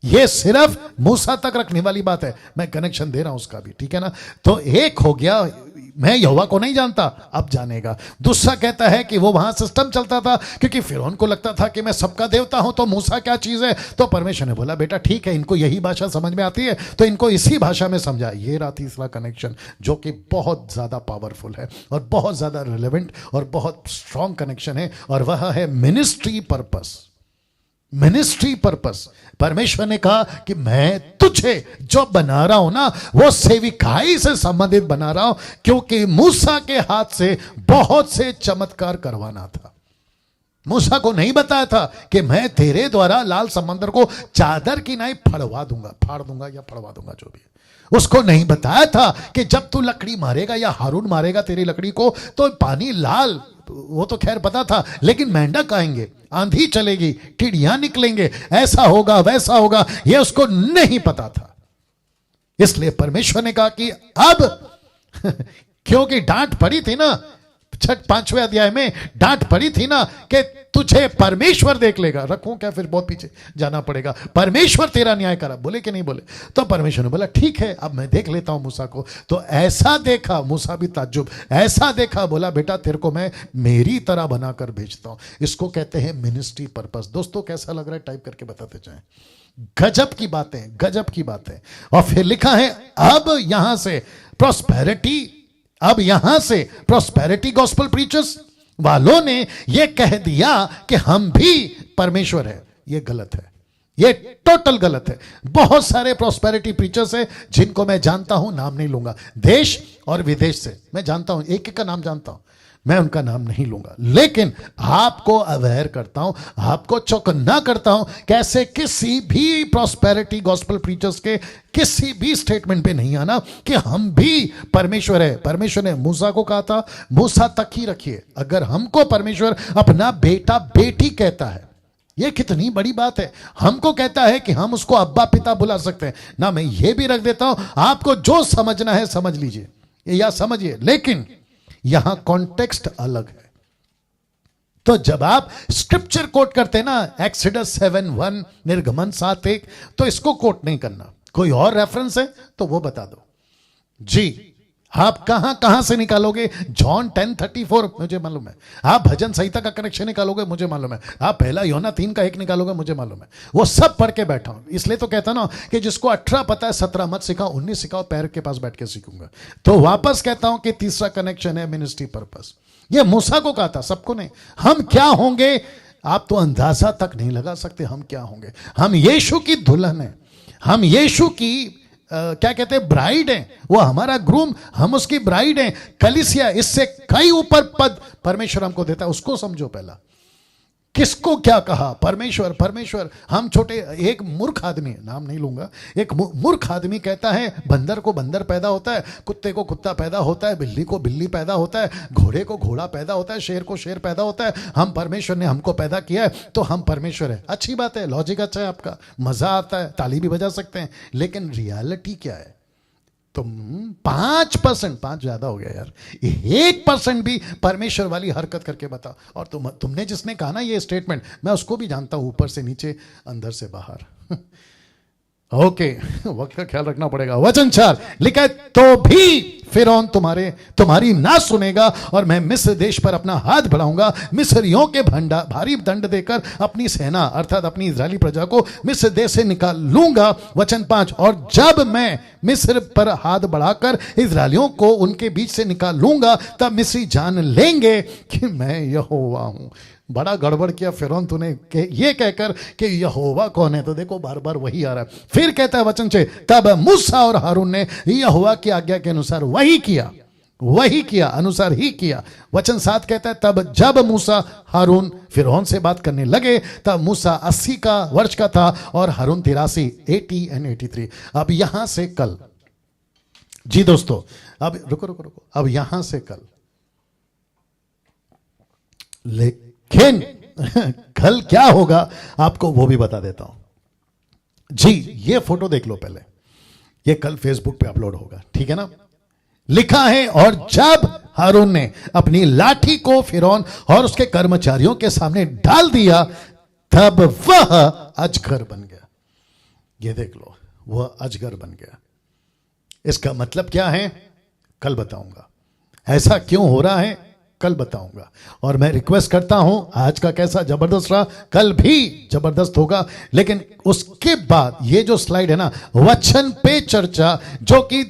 ये सिर्फ मूसा तक रखने वाली बात है, मैं कनेक्शन दे रहा हूं उसका भी, ठीक है ना। तो एक हो गया, मैं यहोवा को नहीं जानता, अब जानेगा। दूसरा कहता है कि वो वहां सिस्टम चलता था क्योंकि फिरौन को लगता था कि मैं सबका देवता हूं तो मूसा क्या चीज है। तो परमेश्वर ने बोला बेटा ठीक है, इनको यही भाषा समझ में आती है तो इनको इसी भाषा में समझा। ये रहा तीसरा कनेक्शन जो कि बहुत ज्यादा पावरफुल है और बहुत ज्यादा रिलेवेंट और बहुत स्ट्रॉन्ग कनेक्शन है, और वह है मिनिस्ट्री पर्पस। Ministry purpose. परमेश्वर ने कहा कि मैं तुझे जो बना रहा हूं ना वो सेविकाई से संबंधित बना रहा हूं, क्योंकि मूसा के हाथ से बहुत से चमत्कार करवाना था। मूसा को नहीं बताया था कि मैं तेरे द्वारा लाल समंदर को चादर की नाई फाड़ दूंगा या फड़वा दूंगा, जो भी है। उसको नहीं बताया था कि जब तू लकड़ी मारेगा या हारून मारेगा तेरी लकड़ी को तो पानी लाल, वो तो खैर पता था, लेकिन मेंढक आएंगे, आंधी चलेगी, टिड्डियां निकलेंगे, ऐसा होगा वैसा होगा, ये उसको नहीं पता था। इसलिए परमेश्वर ने कहा कि अब क्योंकि डांट पड़ी थी ना, 5वें अध्याय में डांट पड़ी थी ना कि तुझे परमेश्वर देख लेगा। रखूं क्या, फिर बहुत पीछे जाना पड़ेगा। परमेश्वर तेरा न्याय करा, बोले कि नहीं बोले। तो परमेश्वर ने बोला ठीक है, अब मैं देख लेता हूं मूसा को। तो ऐसा देखा, मूसा भी ताज्जुब, ऐसा देखा, बोला बेटा तेरे को मैं मेरी तरह बनाकर भेजता हूं। इसको कहते हैं मिनिस्ट्री पर्पस। दोस्तों कैसा लग रहा है, टाइप करके बताते जाएं। गजब की बातें, गजब की बातें। और फिर लिखा है अब यहां से प्रॉस्पेरिटी गॉस्पेल प्रीचर्स वालों ने यह कह दिया कि हम भी परमेश्वर है। यह गलत है, यह टोटल गलत है। बहुत सारे प्रॉस्पेरिटी प्रीचर्स हैं जिनको मैं जानता हूं, नाम नहीं लूंगा, देश और विदेश से मैं जानता हूं, एक एक का नाम जानता हूं, मैं उनका नाम नहीं लूंगा, लेकिन आपको अवेयर करता हूं, आपको चौकन्ना करता हूं, कैसे किसी भी प्रॉस्पेरिटी गॉस्पेल प्रीचर्स के किसी भी स्टेटमेंट पे नहीं आना कि हम भी परमेश्वर है। परमेश्वर ने मूसा को कहा था, मूसा तक ही रखिए। अगर हमको परमेश्वर अपना बेटा बेटी कहता है, यह कितनी बड़ी बात है। हमको कहता है कि हम उसको अब्बा पिता बुला सकते हैं ना। मैं ये भी रख देता हूं, आपको जो समझना है समझ लीजिए या समझिए, लेकिन यहां कॉन्टेक्स्ट अलग है। तो जब आप स्क्रिप्चर कोट करते हैं ना, एक्सोडस 7:1, निर्गमन 7:1, तो इसको कोट नहीं करना। कोई और रेफरेंस है तो वो बता दो जी। आप कहां से निकालोगे? जॉन 10:34 मुझे मालूम है। आप भजन संहिता का कनेक्शन निकालोगे, मुझे मालूम है। आप पहला यूहन्ना 3:1 निकालोगे, मुझे मालूम है। वो सब पढ़ के बैठा हूं। इसलिए तो कहता ना कि जिसको 18 पता है 17 मत सिखाओ, 19 सिखाओ, पैर के पास बैठ के सीखूंगा। तो वापस कहता हूं कि तीसरा कनेक्शन है मिनिस्ट्री पर्पस। ये मूसा को कहा था, सबको नहीं। हम क्या होंगे आप तो अंदाजा तक नहीं लगा सकते। हम क्या होंगे? हम यीशु की दुल्हन है, हम यीशु की क्या कहते हैं, ब्राइड है। वो हमारा ग्रूम, हम उसकी ब्राइड हैं। कलीसिया, इससे कई ऊपर पद परमेश्वर हमको देता है। उसको समझो पहला। किसको क्या कहा? परमेश्वर। हम छोटे, एक मूर्ख आदमी, नाम नहीं लूंगा, एक मूर्ख आदमी कहता है बंदर को बंदर पैदा होता है, कुत्ते को कुत्ता पैदा होता है, बिल्ली को बिल्ली पैदा होता है, घोड़े को घोड़ा पैदा होता है, शेर को शेर पैदा होता है। हम परमेश्वर ने हमको पैदा किया है तो हम परमेश्वर है। अच्छी बात है, लॉजिक अच्छा है आपका, मजा आता है, ताली भी बजा सकते हैं, लेकिन रियलिटी क्या है? तुम 5%, 5 ज्यादा हो गया यार, 1% भी परमेश्वर वाली हरकत करके बता। और तुमने जिसने कहा ना ये स्टेटमेंट, मैं उसको भी जानता हूं, ऊपर से नीचे, अंदर से बाहर। ओके, वक्त का ख्याल रखना पड़ेगा। वचन 4 लिखा है, तो भी फिरौन तुम्हारी ना सुनेगा और मैं मिस्र देश पर अपना हाथ बढ़ाऊंगा, मिस्रियों के भारी दंड देकर अपनी सेना अर्थात अपनी इजरायली प्रजा को मिस्र देश से निकाल लूंगा। वचन 5, और जब मैं मिस्र पर हाथ बढ़ाकर इजरायलियों को उनके बीच से निकाल लूंगा तब मिस्री जान लेंगे कि मैं यहोवा हूं। बड़ा गड़बड़ किया फिरौन तूने ये कहकर कि यहोवा कौन है, तो देखो बार बार वही आ रहा है। फिर कहता है वचन 6, तब मूसा और हारून ने यहोवा की आज्ञा के अनुसार वही किया अनुसार ही किया। वचन 7 कहता है, तब जब मूसा हारून फिरौन से बात करने लगे तब मूसा 80 का वर्ष का था और हारून 83, 80 and 83। अब यहां से कल, जी दोस्तों, अब रुको, अब यहां से कल, लेकिन कल क्या होगा आपको वो भी बता देता हूं। जी ये फोटो देख लो पहले, ये कल फेसबुक पे अपलोड होगा, ठीक है ना। लिखा है, और जब हारून ने अपनी लाठी को फिरौन और उसके कर्मचारियों के सामने डाल दिया तब वह अजगर बन गया। ये देख लो, वह अजगर बन गया। इसका मतलब क्या है कल बताऊंगा। ऐसा क्यों हो रहा है कल बताऊंगा। और मैं रिक्वेस्ट करता हूं, आज का कैसा जबरदस्त रहा, कल भी जबरदस्त होगा। लेकिन उसके बाद ये जो स्लाइड है ना, वचन पे चर्चा, जो कि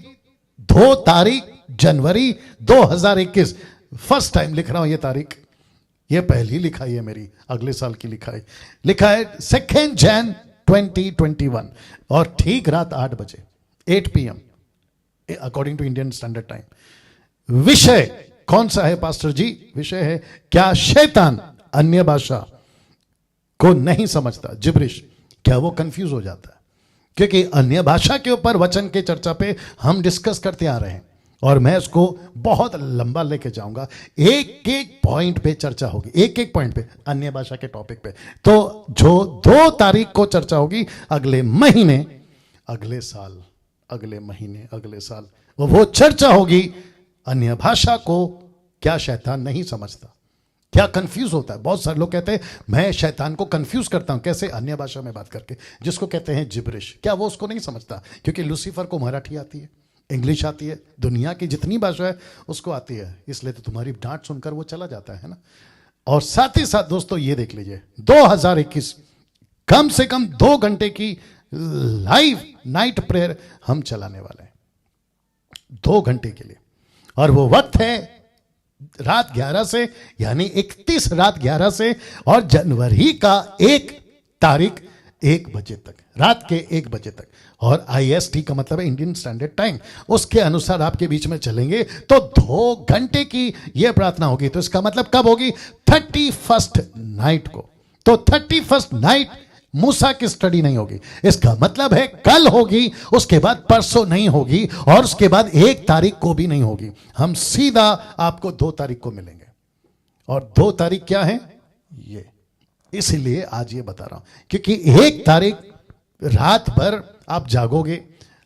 2 तारीख जनवरी 2021, फर्स्ट टाइम लिख रहा हूं ये तारीख, ये पहली लिखाई है मेरी, अगले साल की लिखाई। लिखा है 2 जन 2021 और ठीक रात 8 बजे 8 PM according to Indian standard time. विषय कौन सा है पास्टर जी? विषय है, क्या शैतान अन्य भाषा को नहीं समझता, जिब्रिश, क्या वो कंफ्यूज हो जाता है? क्योंकि अन्य भाषा के ऊपर वचन के चर्चा पे हम डिस्कस करते आ रहे हैं और मैं उसको बहुत लंबा लेके जाऊंगा। एक एक पॉइंट पे चर्चा होगी, एक एक पॉइंट पे अन्य भाषा के टॉपिक पे। तो जो 2 तारीख को चर्चा होगी अगले महीने, अगले साल, अगले महीने, अगले साल, वो चर्चा होगी अन्य भाषा को क्या शैतान नहीं समझता, क्या कंफ्यूज होता है। बहुत सारे लोग कहते हैं मैं शैतान को कंफ्यूज करता हूं, कैसे? अन्य भाषा में बात करके, जिसको कहते हैं जिब्रिश। क्या वो उसको नहीं समझता? क्योंकि लूसीफर को मराठी आती है, इंग्लिश आती है, दुनिया की जितनी भाषा है उसको आती है, इसलिए तो तुम्हारी डांट सुनकर वो चला जाता है ना। और साथ ही साथ दोस्तों ये देख लीजिए, 2021 कम से कम 2 घंटे की लाइव नाइट प्रेयर हम चलाने वाले हैं 2 घंटे के लिए। और वो वक्त है रात 11 से, यानी 31 रात 11 से, और जनवरी का 1 तारीख 1 बजे तक, रात के 1 बजे तक। और IST का मतलब है इंडियन स्टैंडर्ड टाइम, उसके अनुसार आपके बीच में चलेंगे तो 2 घंटे की यह प्रार्थना होगी। तो इसका मतलब कब होगी? 31st नाइट को। तो 31st नाइट मूसा की स्टडी नहीं होगी, इसका मतलब है कल होगी, उसके बाद परसों नहीं होगी, और उसके बाद 1 तारीख को भी नहीं होगी। हम सीधा आपको 2 तारीख को मिलेंगे। और 2 तारीख क्या है ये, इसलिए आज ये बता रहा हूं, क्योंकि 1 तारीख रात भर आप जागोगे,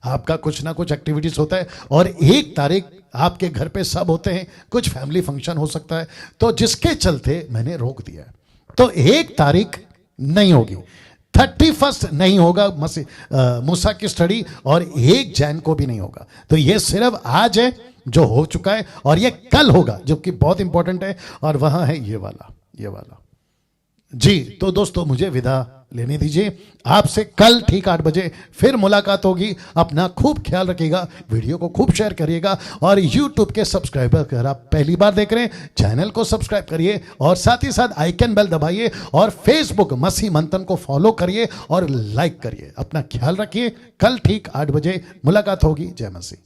आपका कुछ ना कुछ एक्टिविटीज होता है, और 1 तारीख आपके घर पे सब होते हैं, कुछ फैमिली फंक्शन हो सकता है, तो जिसके चलते मैंने रोक दिया है। तो 1 तारीख नहीं होगी, 31st नहीं होगा मूसा की स्टडी, और 1 जैन को भी नहीं होगा। तो ये सिर्फ आज है जो हो चुका है, और ये कल होगा जो कि बहुत इंपॉर्टेंट है, और वहां है ये वाला। जी तो दोस्तों मुझे विदा लेने दीजिए, आपसे कल ठीक 8 बजे फिर मुलाकात होगी। अपना खूब ख्याल रखिएगा, वीडियो को खूब शेयर करिएगा, और YouTube के सब्सक्राइबर अगर आप पहली बार देख रहे हैं चैनल को सब्सक्राइब करिए, और साथ ही साथ आइकन बेल दबाइए, और फेसबुक मसीह मंथन को फॉलो करिए और लाइक करिए। अपना ख्याल रखिए, कल ठीक 8 बजे मुलाकात होगी। जय मसीह।